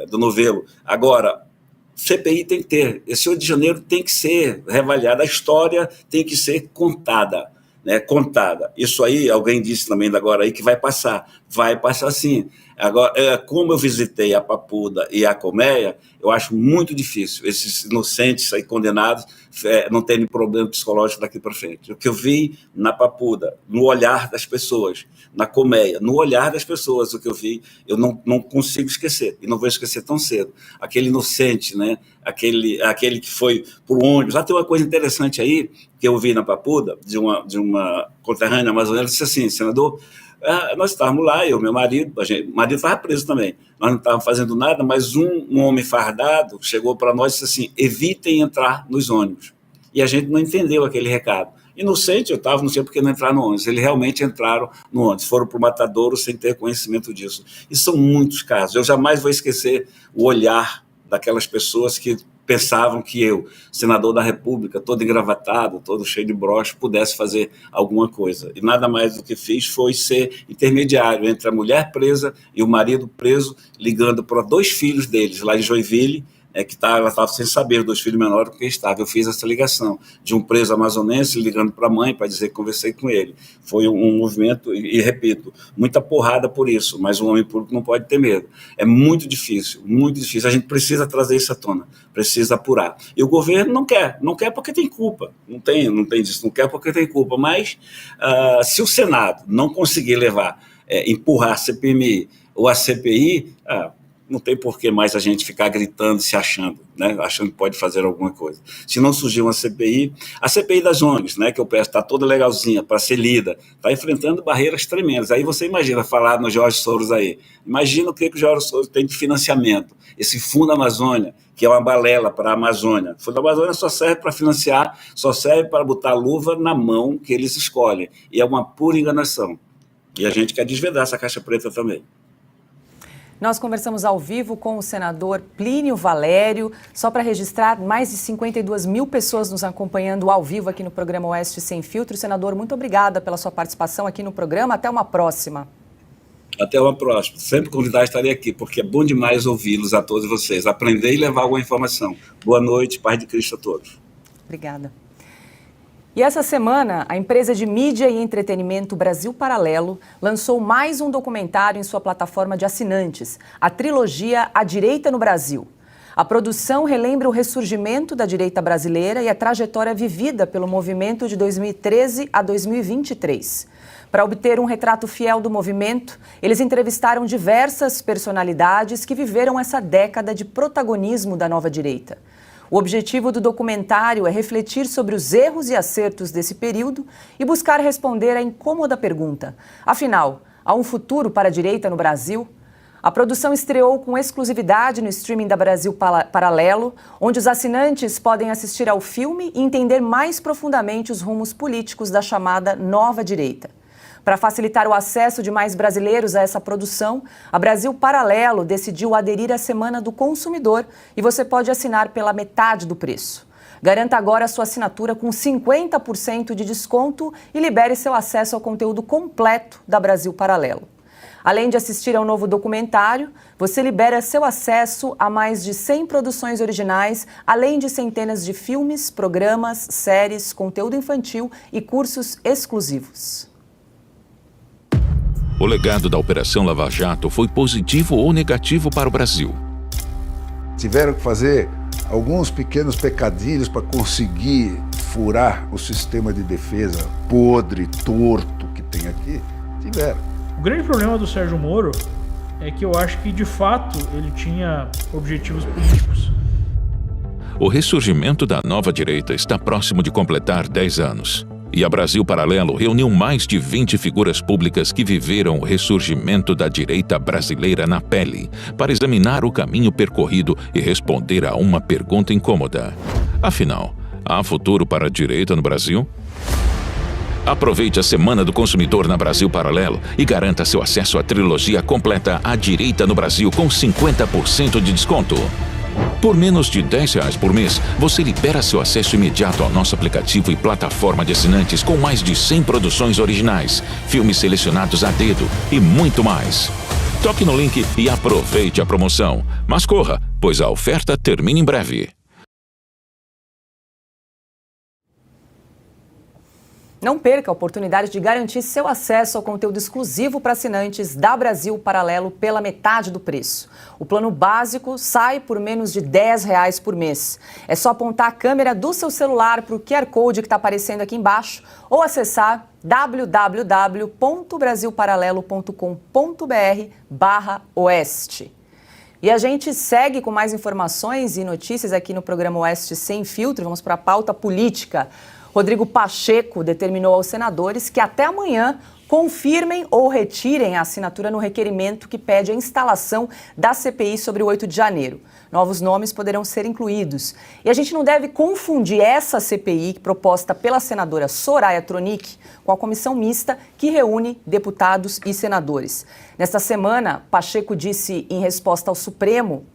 do novelo. Agora, CPI tem que ter, esse 8 de janeiro tem que ser reavaliado, a história tem que ser contada, né? Contada. Isso aí, alguém disse também agora aí que vai passar sim. Agora, como eu visitei a Papuda e a Colmeia, eu acho muito difícil esses inocentes aí condenados não terem problema psicológico daqui para frente. O que eu vi na Papuda, no olhar das pessoas, na Colmeia, no olhar das pessoas, o que eu vi, eu não consigo esquecer, e não vou esquecer tão cedo. Aquele inocente, né? Aquele que foi por ônibus. Tem uma coisa interessante aí, que eu vi na Papuda, de uma conterrânea amazonense, disse assim: senador, nós estávamos lá, eu, meu marido, o marido estava preso também, nós não estávamos fazendo nada, mas um homem fardado chegou para nós e disse assim: evitem entrar nos ônibus. E a gente não entendeu aquele recado. Inocente eu estava, não sei por que não entrar no ônibus. Eles realmente entraram no ônibus, foram para o matadouro sem ter conhecimento disso. E são muitos casos. Eu jamais vou esquecer o olhar daquelas pessoas que pensavam que eu, senador da República, todo engravatado, todo cheio de broche, pudesse fazer alguma coisa. E nada mais do que fiz foi ser intermediário entre a mulher presa e o marido preso, ligando para 2 filhos deles, lá em Joinville, que ela estava sem saber, 2 filhos menores, porque estava. Eu fiz essa ligação de um preso amazonense ligando para a mãe para dizer que conversei com ele. Foi um movimento, e repito, muita porrada por isso, mas um homem público não pode ter medo. É muito difícil, muito difícil. A gente precisa trazer isso à tona, precisa apurar. E o governo não quer porque tem culpa. Não tem disso, não quer porque tem culpa. Mas se o Senado não conseguir empurrar a CPMI ou a CPI, não tem por que mais a gente ficar gritando, se achando, né? Achando que pode fazer alguma coisa. Se não surgir uma CPI, a CPI das ONGs, né, que eu peço, está toda legalzinha para ser lida, está enfrentando barreiras tremendas. Aí você imagina falar no Jorge Soros aí. Imagina o que o Jorge Soros tem de financiamento. Esse Fundo Amazônia, que é uma balela para a Amazônia. O Fundo Amazônia só serve para financiar, só serve para botar luva na mão que eles escolhem. E é uma pura enganação. E a gente quer desvendar essa caixa preta também. Nós conversamos ao vivo com o senador Plínio Valério, só para registrar, mais de 52 mil pessoas nos acompanhando ao vivo aqui no programa Oeste Sem Filtro. Senador, muito obrigada pela sua participação aqui no programa. Até uma próxima. Até uma próxima. Sempre convidar, estarei aqui, porque é bom demais ouvi-los a todos vocês. Aprender e levar alguma informação. Boa noite, paz de Cristo a todos. Obrigada. E essa semana, a empresa de mídia e entretenimento Brasil Paralelo lançou mais um documentário em sua plataforma de assinantes, a trilogia A Direita no Brasil. A produção relembra o ressurgimento da direita brasileira e a trajetória vivida pelo movimento de 2013 a 2023. Para obter um retrato fiel do movimento, eles entrevistaram diversas personalidades que viveram essa década de protagonismo da nova direita. O objetivo do documentário é refletir sobre os erros e acertos desse período e buscar responder à incômoda pergunta: afinal, há um futuro para a direita no Brasil? A produção estreou com exclusividade no streaming da Brasil Paralelo, onde os assinantes podem assistir ao filme e entender mais profundamente os rumos políticos da chamada nova direita. Para facilitar o acesso de mais brasileiros a essa produção, a Brasil Paralelo decidiu aderir à Semana do Consumidor e você pode assinar pela metade do preço. Garanta agora a sua assinatura com 50% de desconto e libere seu acesso ao conteúdo completo da Brasil Paralelo. Além de assistir ao novo documentário, você libera seu acesso a mais de 100 produções originais, além de centenas de filmes, programas, séries, conteúdo infantil e cursos exclusivos. O legado da Operação Lava Jato foi positivo ou negativo para o Brasil? Tiveram que fazer alguns pequenos pecadilhos para conseguir furar o sistema de defesa podre, torto que tem aqui. Tiveram. O grande problema do Sérgio Moro é que eu acho que, de fato, ele tinha objetivos políticos. O ressurgimento da nova direita está próximo de completar 10 anos. E a Brasil Paralelo reuniu mais de 20 figuras públicas que viveram o ressurgimento da direita brasileira na pele, para examinar o caminho percorrido e responder a uma pergunta incômoda. Afinal, há futuro para a direita no Brasil? Aproveite a Semana do Consumidor na Brasil Paralelo e garanta seu acesso à trilogia completa A Direita no Brasil com 50% de desconto. Por menos de R$10 por mês, você libera seu acesso imediato ao nosso aplicativo e plataforma de assinantes com mais de 100 produções originais, filmes selecionados a dedo e muito mais. Toque no link e aproveite a promoção. Mas corra, pois a oferta termina em breve. Não perca a oportunidade de garantir seu acesso ao conteúdo exclusivo para assinantes da Brasil Paralelo pela metade do preço. O plano básico sai por menos de R$10 por mês. É só apontar a câmera do seu celular para o QR Code que está aparecendo aqui embaixo ou acessar www.brasilparalelo.com.br/oeste. E a gente segue com mais informações e notícias aqui no programa Oeste Sem Filtro. Vamos para a pauta política. Rodrigo Pacheco determinou aos senadores que até amanhã confirmem ou retirem a assinatura no requerimento que pede a instalação da CPI sobre o 8 de janeiro. Novos nomes poderão ser incluídos. E a gente não deve confundir essa CPI proposta pela senadora Soraya Tronic com a comissão mista que reúne deputados e senadores. Nesta semana, Pacheco disse em resposta ao Supremo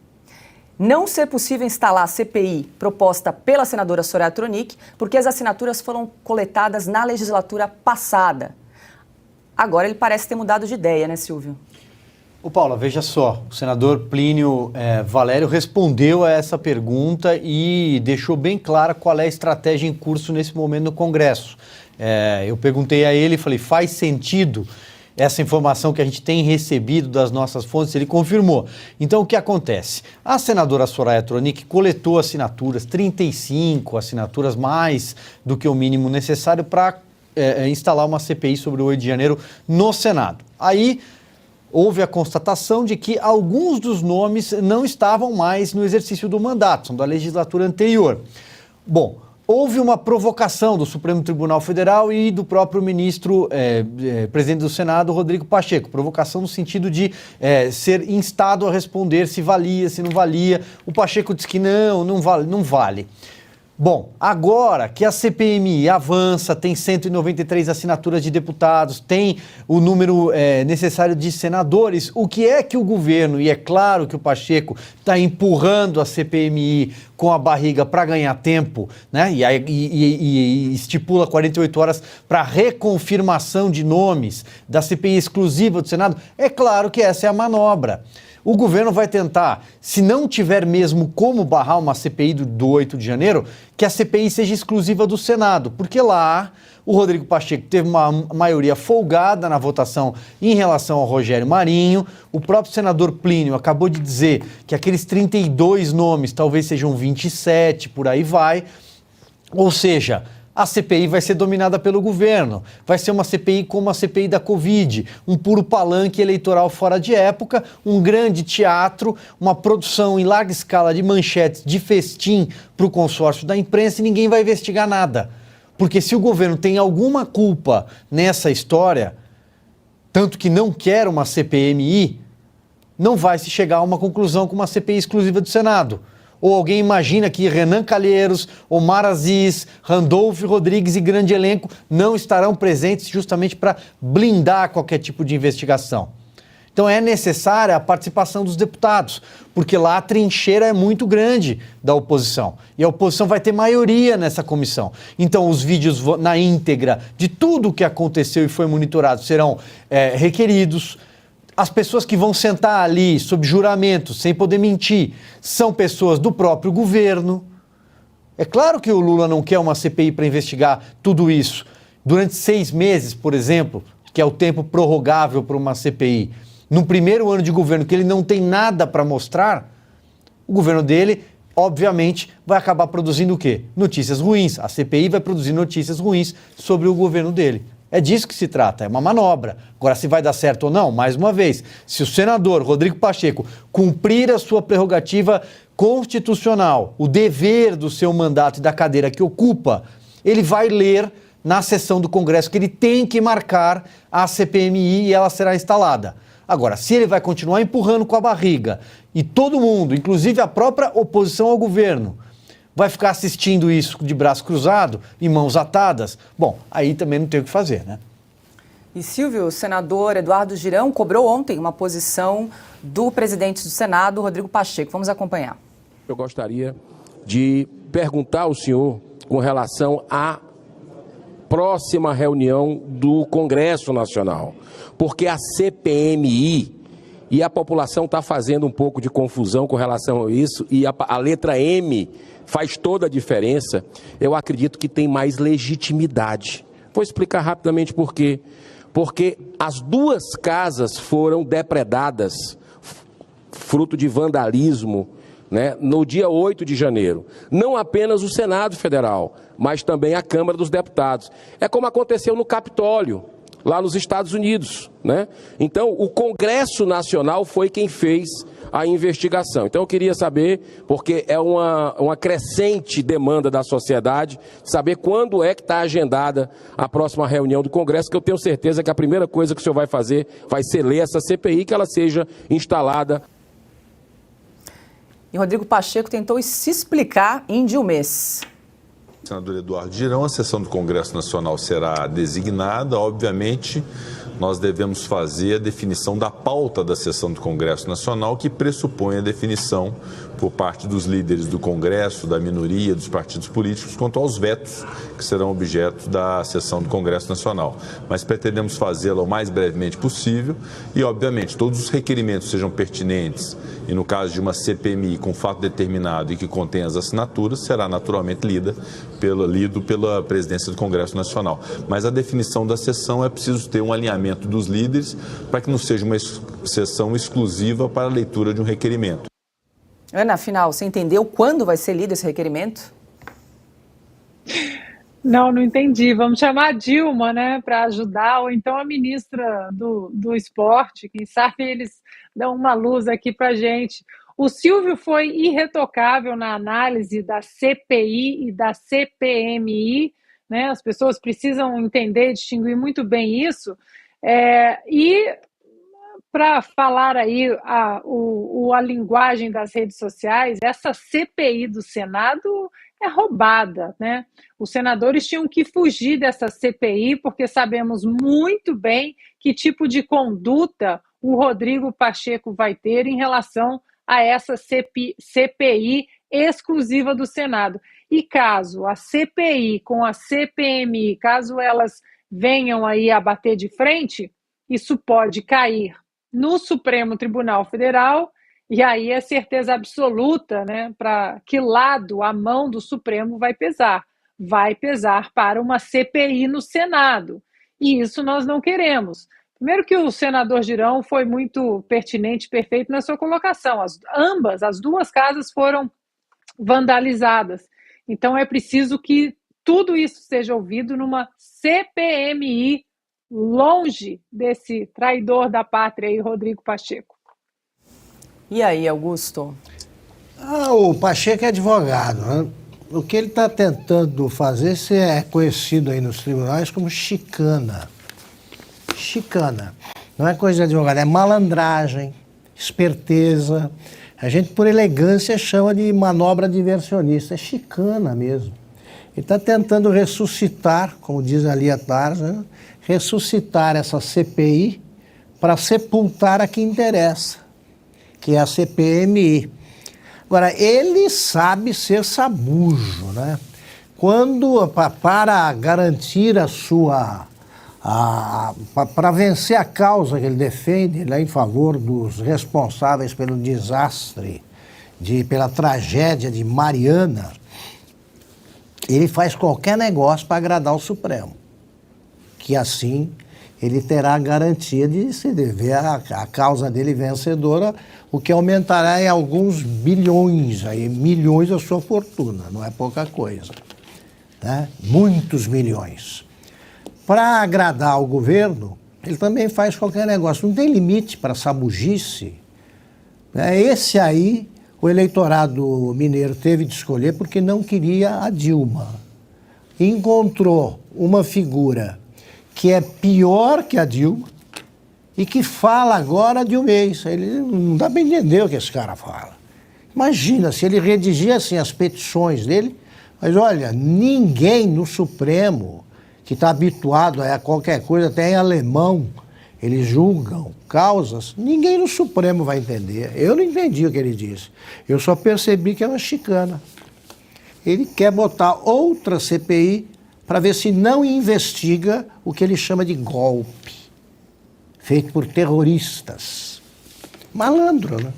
não ser possível instalar a CPI proposta pela senadora Soraya Tronic, porque as assinaturas foram coletadas na legislatura passada. Agora ele parece ter mudado de ideia, né, Silvio? Ô Paula, veja só, o senador Plínio Valério respondeu a essa pergunta e deixou bem clara qual é a estratégia em curso nesse momento no Congresso. Eu perguntei a ele, falei, faz sentido essa informação que a gente tem recebido das nossas fontes? Ele confirmou. Então, o que acontece? A senadora Soraya Tronic coletou assinaturas, 35 assinaturas, mais do que o mínimo necessário para instalar uma CPI sobre o 8 de janeiro no Senado. Aí, houve a constatação de que alguns dos nomes não estavam mais no exercício do mandato, são da legislatura anterior. Bom, houve uma provocação do Supremo Tribunal Federal e do próprio ministro, presidente do Senado, Rodrigo Pacheco. Provocação no sentido de ser instado a responder se valia, se não valia. O Pacheco disse que não vale. Bom, agora que a CPMI avança, tem 193 assinaturas de deputados, tem o número necessário de senadores, o que é que o governo, e é claro que o Pacheco está empurrando a CPMI com a barriga para ganhar tempo, né? E estipula 48 horas para reconfirmação de nomes da CPI exclusiva do Senado, é claro que essa é a manobra. O governo vai tentar, se não tiver mesmo como barrar uma CPI do 8 de janeiro, que a CPI seja exclusiva do Senado, porque lá o Rodrigo Pacheco teve uma maioria folgada na votação em relação ao Rogério Marinho, o próprio senador Plínio acabou de dizer que aqueles 32 nomes talvez sejam 27, por aí vai, ou seja, a CPI vai ser dominada pelo governo, vai ser uma CPI como a CPI da Covid, um puro palanque eleitoral fora de época, um grande teatro, uma produção em larga escala de manchetes de festim para o consórcio da imprensa e ninguém vai investigar nada. Porque se o governo tem alguma culpa nessa história, tanto que não quer uma CPMI, não vai se chegar a uma conclusão com uma CPI exclusiva do Senado. Ou alguém imagina que Renan Calheiros, Omar Aziz, Randolfo Rodrigues e grande elenco não estarão presentes justamente para blindar qualquer tipo de investigação. Então é necessária a participação dos deputados, porque lá a trincheira é muito grande da oposição. E a oposição vai ter maioria nessa comissão. Então os vídeos na íntegra de tudo o que aconteceu e foi monitorado serão requeridos. As pessoas que vão sentar ali sob juramento, sem poder mentir, são pessoas do próprio governo. É claro que o Lula não quer uma CPI para investigar tudo isso. Durante 6 meses, por exemplo, que é o tempo prorrogável para uma CPI, no primeiro ano de governo que ele não tem nada para mostrar, o governo dele, obviamente, vai acabar produzindo o quê? Notícias ruins. A CPI vai produzir notícias ruins sobre o governo dele. É disso que se trata, é uma manobra. Agora, se vai dar certo ou não, mais uma vez, se o senador Rodrigo Pacheco cumprir a sua prerrogativa constitucional, o dever do seu mandato e da cadeira que ocupa, ele vai ler na sessão do Congresso que ele tem que marcar a CPMI e ela será instalada. Agora, se ele vai continuar empurrando com a barriga e todo mundo, inclusive a própria oposição ao governo, vai ficar assistindo isso de braço cruzado e mãos atadas? Bom, aí também não tem o que fazer, né? E Silvio, o senador Eduardo Girão cobrou ontem uma posição do presidente do Senado, Rodrigo Pacheco. Vamos acompanhar. Eu gostaria de perguntar ao senhor com relação à próxima reunião do Congresso Nacional, porque a CPMI e a população está fazendo um pouco de confusão com relação a isso, e a letra M faz toda a diferença. Eu acredito que tem mais legitimidade. Vou explicar rapidamente por quê. Porque as 2 casas foram depredadas, fruto de vandalismo, né, no dia 8 de janeiro. Não apenas o Senado Federal, mas também a Câmara dos Deputados. É como aconteceu no Capitólio, lá nos Estados Unidos, né? Então, o Congresso Nacional foi quem fez a investigação. Então, eu queria saber, porque é uma crescente demanda da sociedade, saber quando é que está agendada a próxima reunião do Congresso, que eu tenho certeza que a primeira coisa que o senhor vai fazer vai ser ler essa CPI, que ela seja instalada. E Rodrigo Pacheco tentou se explicar em de um mês. Senador Eduardo Girão, a sessão do Congresso Nacional será designada. Obviamente, nós devemos fazer a definição da pauta da sessão do Congresso Nacional, que pressupõe a definição por parte dos líderes do Congresso, da minoria, dos partidos políticos, quanto aos vetos que serão objeto da sessão do Congresso Nacional. Mas pretendemos fazê-la o mais brevemente possível e, obviamente, todos os requerimentos sejam pertinentes e, no caso de uma CPMI com fato determinado e que contém as assinaturas, será naturalmente lido pela presidência do Congresso Nacional. Mas a definição da sessão é preciso ter um alinhamento dos líderes para que não seja uma sessão exclusiva para a leitura de um requerimento. Ana, afinal, você entendeu quando vai ser lido esse requerimento? Não entendi. Vamos chamar a Dilma, né, para ajudar, ou então a ministra do esporte. Quem sabe eles dão uma luz aqui para gente. O Silvio foi irretocável na análise da CPI e da CPMI, né? As pessoas precisam entender e distinguir muito bem isso. E para falar aí a linguagem das redes sociais, essa CPI do Senado é roubada, né? Os senadores tinham que fugir dessa CPI, porque sabemos muito bem que tipo de conduta o Rodrigo Pacheco vai ter em relação a essa CPI exclusiva do Senado. E caso a CPI com a CPMI, caso elas venham aí a bater de frente, isso pode cair no Supremo Tribunal Federal, e aí é certeza absoluta, né, para que lado a mão do Supremo vai pesar. Vai pesar para uma CPI no Senado. E isso nós não queremos. Primeiro que o senador Girão foi muito pertinente, perfeito na sua colocação. As duas casas foram vandalizadas. Então é preciso que tudo isso seja ouvido numa CPMI, longe desse traidor da pátria aí, Rodrigo Pacheco. E aí, Augusto? O Pacheco é advogado, né? O que ele está tentando fazer é conhecido aí nos tribunais como chicana. Chicana. Não é coisa de advogado, é malandragem, esperteza. A gente, por elegância, chama de manobra diversionista. É chicana mesmo. Ele está tentando ressuscitar, como diz ali a Tarja, ressuscitar essa CPI para sepultar a que interessa, que é a CPMI. Agora, ele sabe ser sabujo, né? Quando, para garantir para vencer a causa que ele defende, né, em favor dos responsáveis pelo desastre, pela tragédia de Mariana, ele faz qualquer negócio para agradar o Supremo, que assim ele terá a garantia de se ver a causa dele vencedora, o que aumentará em alguns bilhões, aí, milhões a sua fortuna, não é pouca coisa, né? Muitos milhões. Para agradar o governo, ele também faz qualquer negócio, não tem limite para sabugice. Esse aí, o eleitorado mineiro teve de escolher porque não queria a Dilma. Encontrou uma figura que é pior que a Dilma e que fala agora de um mês. Ele não dá para entender o que esse cara fala. Imagina se ele redigir assim as petições dele, mas olha, ninguém no Supremo que está habituado a qualquer coisa, até em alemão, eles julgam causas, ninguém no Supremo vai entender. Eu não entendi o que ele disse. Eu só percebi que é uma chicana. Ele quer botar outra CPI para ver se não investiga o que ele chama de golpe, feito por terroristas. Malandro, né?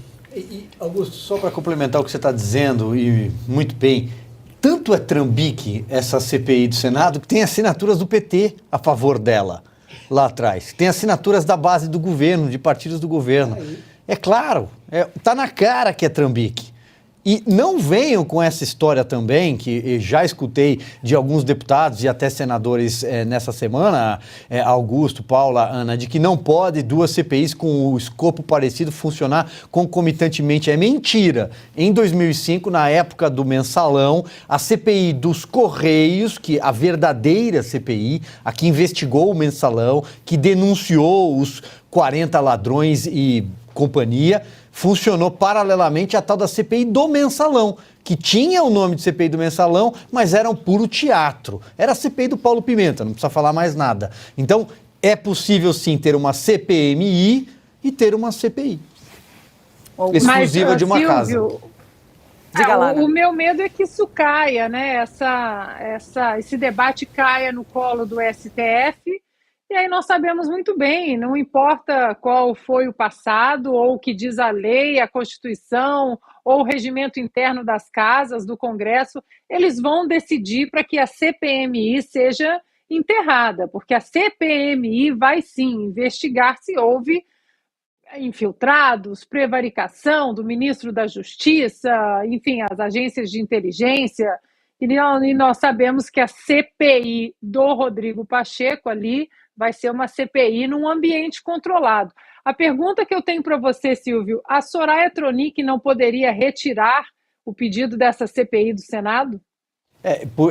Augusto, só para complementar o que você está dizendo, e muito bem, tanto é trambique essa CPI do Senado que tem assinaturas do PT a favor dela lá atrás. Tem assinaturas da base do governo, de partidos do governo. É claro, tá na cara que é trambique. E não venham com essa história também, que já escutei de alguns deputados e até senadores nessa semana, Augusto, Paula, Ana, de que não pode duas CPIs com o escopo parecido funcionar concomitantemente. É mentira. Em 2005, na época do Mensalão, a CPI dos Correios, que a verdadeira CPI, a que investigou o Mensalão, que denunciou os 40 ladrões e companhia, funcionou paralelamente a tal da CPI do Mensalão, que tinha o nome de CPI do Mensalão, mas era um puro teatro. Era a CPI do Paulo Pimenta, não precisa falar mais nada. Então, é possível sim ter uma CPMI e ter uma CPI. Exclusiva de uma casa. Diga lá, o meu medo é que isso caia, né? Esse debate caia no colo do STF. E aí nós sabemos muito bem, não importa qual foi o passado, ou o que diz a lei, a Constituição, ou o regimento interno das casas, do Congresso, eles vão decidir para que a CPMI seja enterrada, porque a CPMI vai sim investigar se houve infiltrados, prevaricação do ministro da Justiça, enfim, as agências de inteligência. E nós sabemos que a CPI do Rodrigo Pacheco ali vai ser uma CPI num ambiente controlado. A pergunta que eu tenho para você, Silvio, a Soraya Tronic não poderia retirar o pedido dessa CPI do Senado?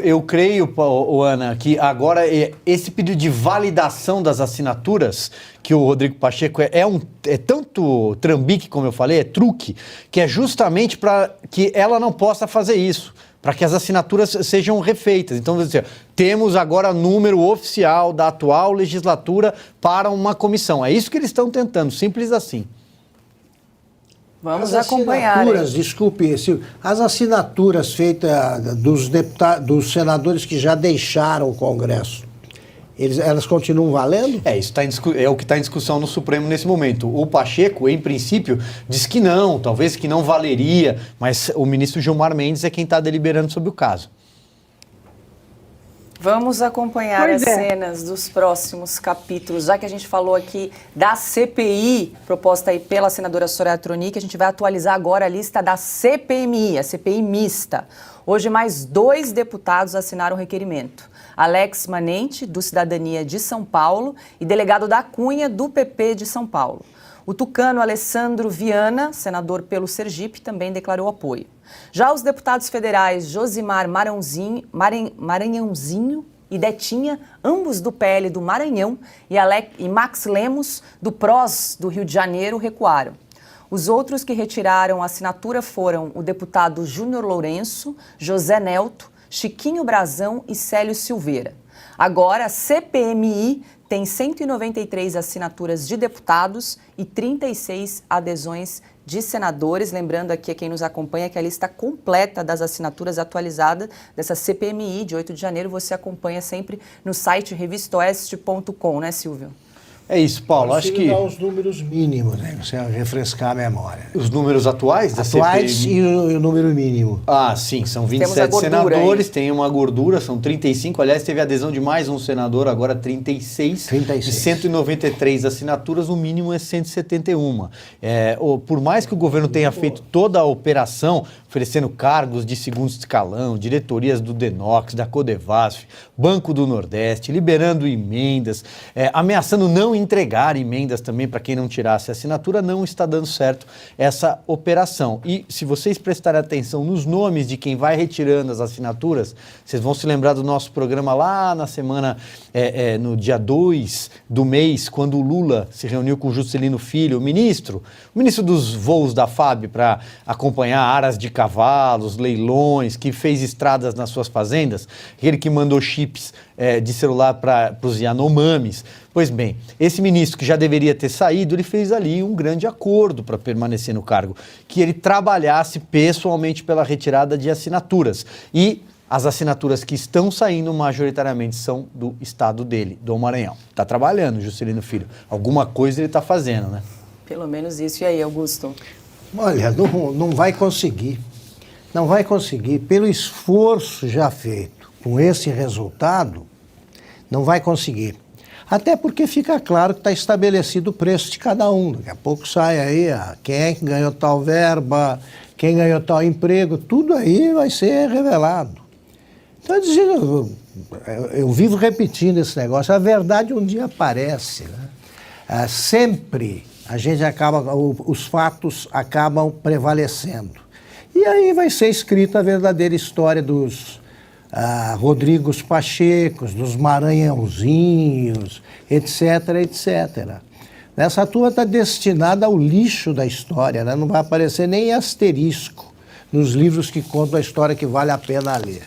Eu creio, Ana, que agora esse pedido de validação das assinaturas que o Rodrigo Pacheco é tanto trambique, como eu falei, é truque, que é justamente para que ela não possa fazer isso, para que as assinaturas sejam refeitas. Então, temos agora número oficial da atual legislatura para uma comissão. É isso que eles estão tentando, simples assim. Vamos acompanhar. Desculpe, Silvio, as assinaturas feitas dos senadores que já deixaram o Congresso, elas continuam valendo? Isso é o que está em discussão no Supremo nesse momento. O Pacheco, em princípio, diz que não, talvez que não valeria, mas o ministro Gilmar Mendes é quem está deliberando sobre o caso. Vamos acompanhar as cenas dos próximos capítulos. Já que a gente falou aqui da CPI, proposta aí pela senadora Soraya Tronic, a gente vai atualizar agora a lista da CPMI, a CPI mista. Hoje, mais 2 deputados assinaram o requerimento. Alex Manente, do Cidadania de São Paulo, e delegado da Cunha, do PP de São Paulo. O tucano Alessandro Viana, senador pelo Sergipe, também declarou apoio. Já os deputados federais Josimar Maranhãozinho e Detinha, ambos do PL do Maranhão, e Max Lemos, do PROS do Rio de Janeiro, recuaram. Os outros que retiraram a assinatura foram o deputado Júnior Lourenço, José Nelto, Chiquinho Brazão e Célio Silveira. Agora, a CPMI tem 193 assinaturas de deputados e 36 adesões de senadores. Lembrando aqui a quem nos acompanha que a lista completa das assinaturas atualizada dessa CPMI de 8 de janeiro você acompanha sempre no site revistaoeste.com, né, Silvio? É isso, Paulo. Acho que dá os números mínimos, né? Você refrescar a memória. Os números atuais da CPMI? E o número mínimo. Ah, sim. São 27 senadores, tem uma gordura, são 35. Aliás, teve adesão de mais um senador, agora 36. De 193 assinaturas, o mínimo é 171. Por mais que o governo tenha feito toda a operação, oferecendo cargos de segundo escalão, diretorias do Denox, da Codevasf, Banco do Nordeste, liberando emendas, ameaçando não entregar emendas também para quem não tirasse a assinatura, não está dando certo essa operação. E se vocês prestarem atenção nos nomes de quem vai retirando as assinaturas, vocês vão se lembrar do nosso programa lá na semana, no dia 2 do mês, quando o Lula se reuniu com o Juscelino Filho, o ministro dos voos da FAB, para acompanhar aras de cavalos, leilões, que fez estradas nas suas fazendas, aquele que mandou chips de celular para os Yanomamis. Pois bem, esse ministro que já deveria ter saído, ele fez ali um grande acordo para permanecer no cargo, que ele trabalhasse pessoalmente pela retirada de assinaturas. E as assinaturas que estão saindo majoritariamente são do estado dele, do Maranhão. Está trabalhando, Juscelino Filho. Alguma coisa ele está fazendo, né? Pelo menos isso. E aí, Augusto? Olha, não vai conseguir. Não vai conseguir. Pelo esforço já feito com esse resultado, não vai conseguir. Até porque fica claro que está estabelecido o preço de cada um. Daqui a pouco sai aí quem é que ganhou tal verba, quem ganhou tal emprego, tudo aí vai ser revelado. Então, eu vivo repetindo esse negócio. A verdade um dia aparece, né? Sempre a gente os fatos acabam prevalecendo. E aí vai ser escrita a verdadeira história dos Rodrigos Pachecos, dos Maranhãozinhos, etc, etc. Essa turma está destinada ao lixo da história, né? Não vai aparecer nem asterisco nos livros que contam a história que vale a pena ler.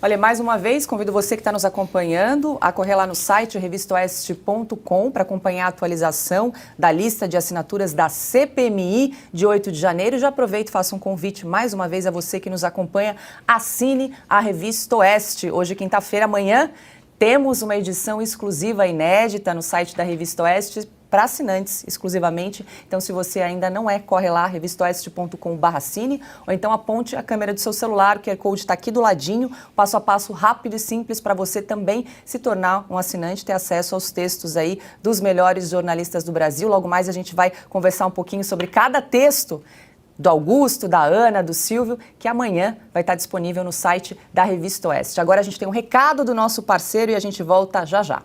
Olha, mais uma vez, convido você que está nos acompanhando a correr lá no site revistaoeste.com para acompanhar a atualização da lista de assinaturas da CPMI de 8 de janeiro. Já aproveito e faço um convite mais uma vez a você que nos acompanha. Assine a Revista Oeste. Hoje, quinta-feira, amanhã, temos uma edição exclusiva inédita no site da Revista Oeste para assinantes exclusivamente. Então, se você ainda não corre lá, revistaoeste.com/assine, ou então aponte a câmera do seu celular, o QR Code está aqui do ladinho, passo a passo rápido e simples para você também se tornar um assinante, ter acesso aos textos aí dos melhores jornalistas do Brasil. Logo mais a gente vai conversar um pouquinho sobre cada texto do Augusto, da Ana, do Silvio, que amanhã vai estar disponível no site da Revista Oeste. Agora a gente tem um recado do nosso parceiro e a gente volta já já.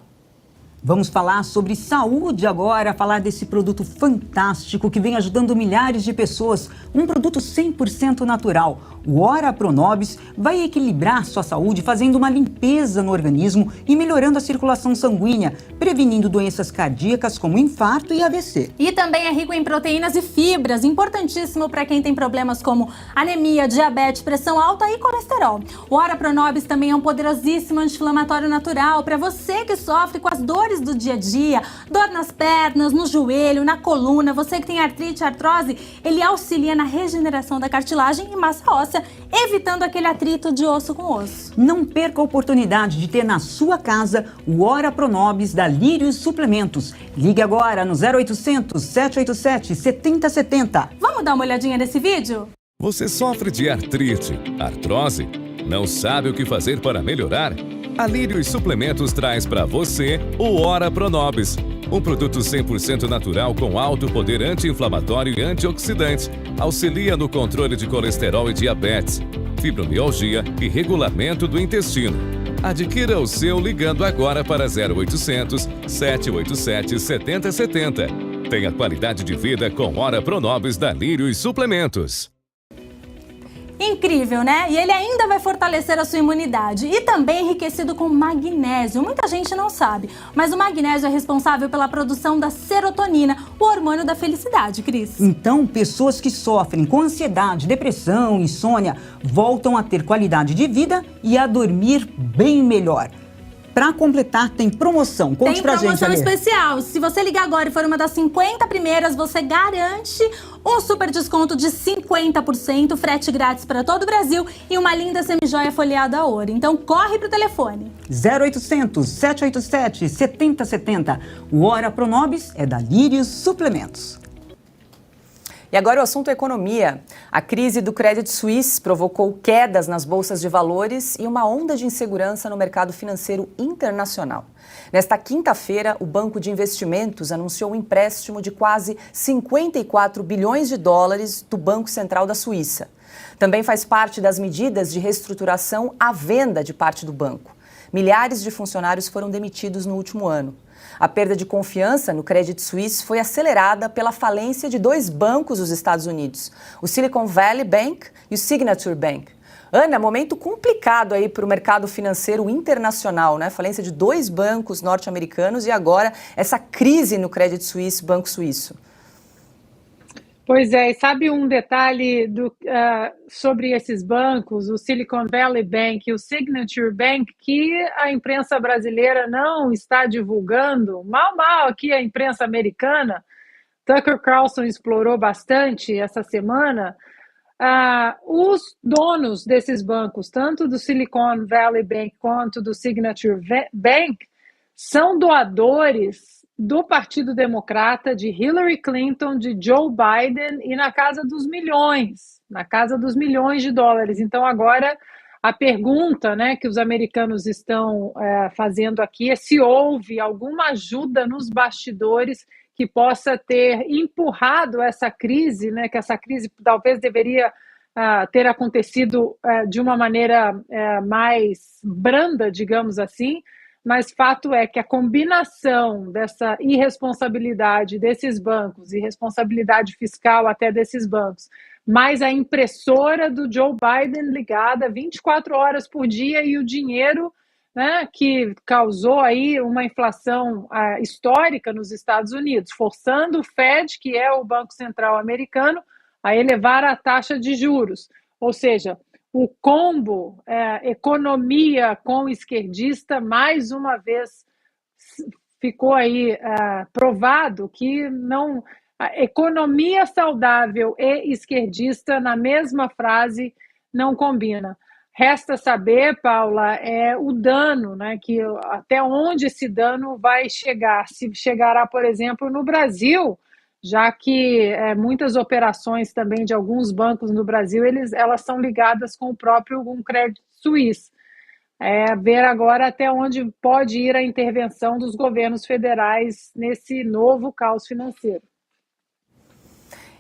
Vamos falar sobre saúde agora, falar desse produto fantástico que vem ajudando milhares de pessoas. Um produto 100% natural. O Ora Pronobis vai equilibrar sua saúde fazendo uma limpeza no organismo e melhorando a circulação sanguínea, prevenindo doenças cardíacas como infarto e AVC. E também é rico em proteínas e fibras, importantíssimo para quem tem problemas como anemia, diabetes, pressão alta e colesterol. O Ora Pronobis também é um poderosíssimo anti-inflamatório natural para você que sofre com as dores do dia a dia, dor nas pernas, no joelho, na coluna, você que tem artrite, artrose, ele auxilia na regeneração da cartilagem e massa óssea, evitando aquele atrito de osso com osso. Não perca a oportunidade de ter na sua casa o Ora Pronobis da Lírios Suplementos. Ligue agora no 0800 787 7070. Vamos dar uma olhadinha nesse vídeo? Você sofre de artrite, artrose? Não sabe o que fazer para melhorar? A Lírios Suplementos traz para você o Ora Pronobis, um produto 100% natural com alto poder anti-inflamatório e antioxidante. Auxilia no controle de colesterol e diabetes, fibromialgia e regulamento do intestino. Adquira o seu ligando agora para 0800 787 7070. Tenha qualidade de vida com Ora Pronobis da Lírios Suplementos. Incrível, né? E ele ainda vai fortalecer a sua imunidade e também enriquecido com magnésio. Muita gente não sabe, mas o magnésio é responsável pela produção da serotonina, o hormônio da felicidade, Cris. Então, pessoas que sofrem com ansiedade, depressão, insônia, voltam a ter qualidade de vida e a dormir bem melhor. Para completar, tem promoção. Conte pra gente, Tem promoção Ale. especial. Se você ligar agora e for uma das 50 primeiras, você garante um super desconto de 50%, frete grátis para todo o Brasil e uma linda semijoia folheada a ouro. Então, corre pro telefone. 0800 787 7070. O Ora Pronobis é da Lírios Suplementos. E agora o assunto é economia. A crise do Credit Suisse provocou quedas nas bolsas de valores e uma onda de insegurança no mercado financeiro internacional. Nesta quinta-feira, o Banco de Investimentos anunciou um empréstimo de quase 54 bilhões de dólares do Banco Central da Suíça. Também faz parte das medidas de reestruturação a venda de parte do banco. Milhares de funcionários foram demitidos no último ano. A perda de confiança no Credit Suisse foi acelerada pela falência de dois bancos dos Estados Unidos, o Silicon Valley Bank e o Signature Bank. Ana, momento complicado aí para o mercado financeiro internacional, né? Falência de dois bancos norte-americanos e agora essa crise no Credit Suisse, banco suíço. Pois é, e sabe um detalhe sobre esses bancos, o Silicon Valley Bank e o Signature Bank, que a imprensa brasileira não está divulgando, mal aqui a imprensa americana, Tucker Carlson explorou bastante essa semana, os donos desses bancos, tanto do Silicon Valley Bank quanto do Signature Bank, são doadores do Partido Democrata, de Hillary Clinton, de Joe Biden e na casa dos milhões de dólares. Então agora a pergunta, né, que os americanos estão fazendo aqui é se houve alguma ajuda nos bastidores que possa ter empurrado essa crise, né, que essa crise talvez deveria ter acontecido de uma maneira mais branda, digamos assim, mas fato é que a combinação dessa irresponsabilidade desses bancos, irresponsabilidade fiscal até desses bancos, mais a impressora do Joe Biden ligada 24 horas por dia e o dinheiro, né, que causou aí uma inflação histórica nos Estados Unidos, forçando o Fed, que é o Banco Central americano, a elevar a taxa de juros. Ou seja, o combo economia com esquerdista, mais uma vez, ficou aí provado que não, a economia saudável e esquerdista na mesma frase não combina. Resta saber, Paula, o dano, né, que até onde esse dano vai chegar. Se chegará, por exemplo, no Brasil, já que muitas operações também de alguns bancos no Brasil, elas são ligadas com o próprio Credit Suisse. Ver agora até onde pode ir a intervenção dos governos federais nesse novo caos financeiro.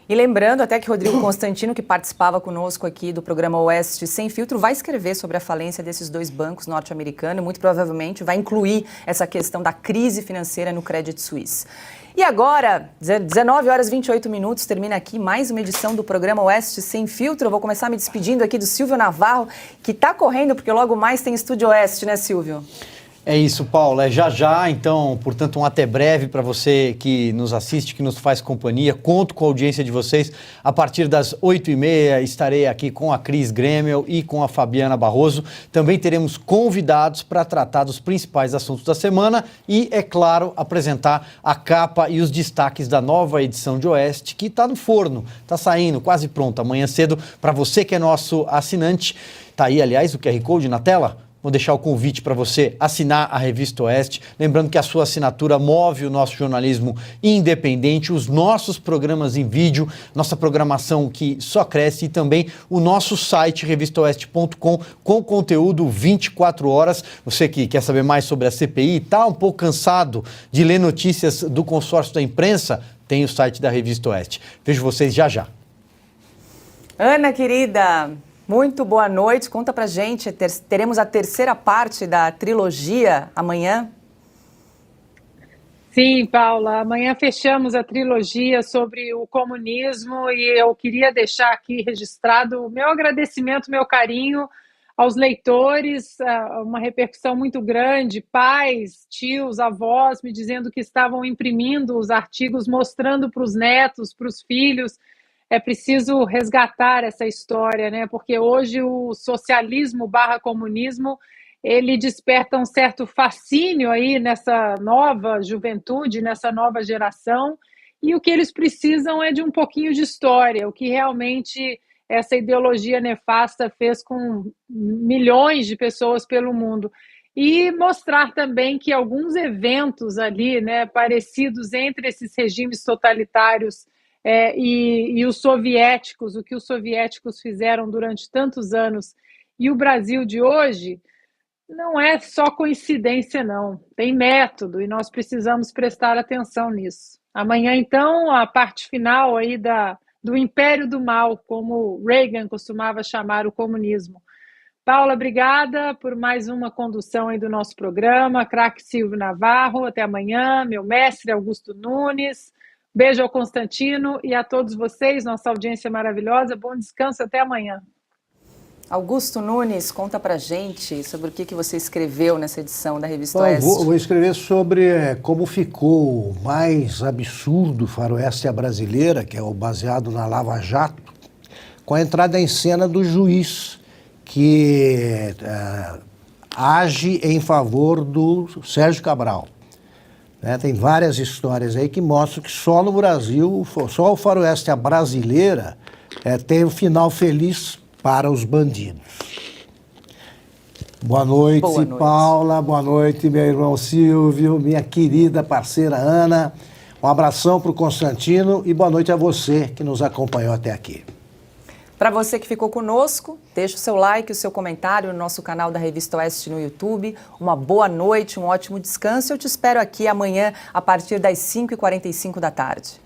E lembrando até que Rodrigo Constantino, que participava conosco aqui do programa Oeste Sem Filtro, vai escrever sobre a falência desses dois bancos norte-americanos, muito provavelmente vai incluir essa questão da crise financeira no Credit Suisse. E agora, 19 horas e 28 minutos, termina aqui mais uma edição do programa Oeste Sem Filtro. Eu vou começar me despedindo aqui do Silvio Navarro, que está correndo, porque logo mais tem Estúdio Oeste, né, Silvio? É isso, Paulo, é já, então, portanto, um até breve para você que nos assiste, que nos faz companhia. Conto com a audiência de vocês. A partir das 8h30 estarei aqui com a Cris Grêmio e com a Fabiana Barroso. Também teremos convidados para tratar dos principais assuntos da semana e, é claro, apresentar a capa e os destaques da nova edição de Oeste, que está no forno, está saindo, quase pronta. Amanhã cedo, para você que é nosso assinante, está aí, aliás, o QR Code na tela. Vou deixar o convite para você assinar a Revista Oeste. Lembrando que a sua assinatura move o nosso jornalismo independente, os nossos programas em vídeo, nossa programação que só cresce e também o nosso site revistaoeste.com com conteúdo 24 horas. Você que quer saber mais sobre a CPI, está um pouco cansado de ler notícias do consórcio da imprensa, tem o site da Revista Oeste. Vejo vocês já. Ana, querida, muito boa noite. Conta pra gente, teremos a terceira parte da trilogia amanhã? Sim, Paula, amanhã fechamos a trilogia sobre o comunismo e eu queria deixar aqui registrado o meu agradecimento, meu carinho aos leitores, uma repercussão muito grande, pais, tios, avós me dizendo que estavam imprimindo os artigos, mostrando para os netos, para os filhos. É preciso resgatar essa história, né? Porque hoje o socialismo / comunismo, ele desperta um certo fascínio aí nessa nova juventude, nessa nova geração, e o que eles precisam é de um pouquinho de história, o que realmente essa ideologia nefasta fez com milhões de pessoas pelo mundo. E mostrar também que alguns eventos ali, né, parecidos entre esses regimes totalitários e os soviéticos, o que os soviéticos fizeram durante tantos anos e o Brasil de hoje, não é só coincidência, não. Tem método e nós precisamos prestar atenção nisso. Amanhã, então, a parte final aí do Império do Mal, como Reagan costumava chamar o comunismo. Paula, obrigada por mais uma condução aí do nosso programa. Craque Silvio Navarro, até amanhã. Meu mestre Augusto Nunes. Beijo ao Constantino e a todos vocês, nossa audiência maravilhosa. Bom descanso, até amanhã. Augusto Nunes, conta pra gente sobre o que você escreveu nessa edição da Revista Oeste. Vou escrever sobre como ficou o mais absurdo faroeste brasileira, que é o baseado na Lava Jato, com a entrada em cena do juiz que age em favor do Sérgio Cabral. Tem várias histórias aí que mostram que só no Brasil, só o faroeste brasileira tem um final feliz para os bandidos. Boa noite, Paula. Boa noite, meu irmão Silvio, minha querida parceira Ana. Um abração para o Constantino e boa noite a você que nos acompanhou até aqui. Para você que ficou conosco, deixa o seu like, o seu comentário no nosso canal da Revista Oeste no YouTube. Uma boa noite, um ótimo descanso. Eu te espero aqui amanhã a partir das 5h45 da tarde.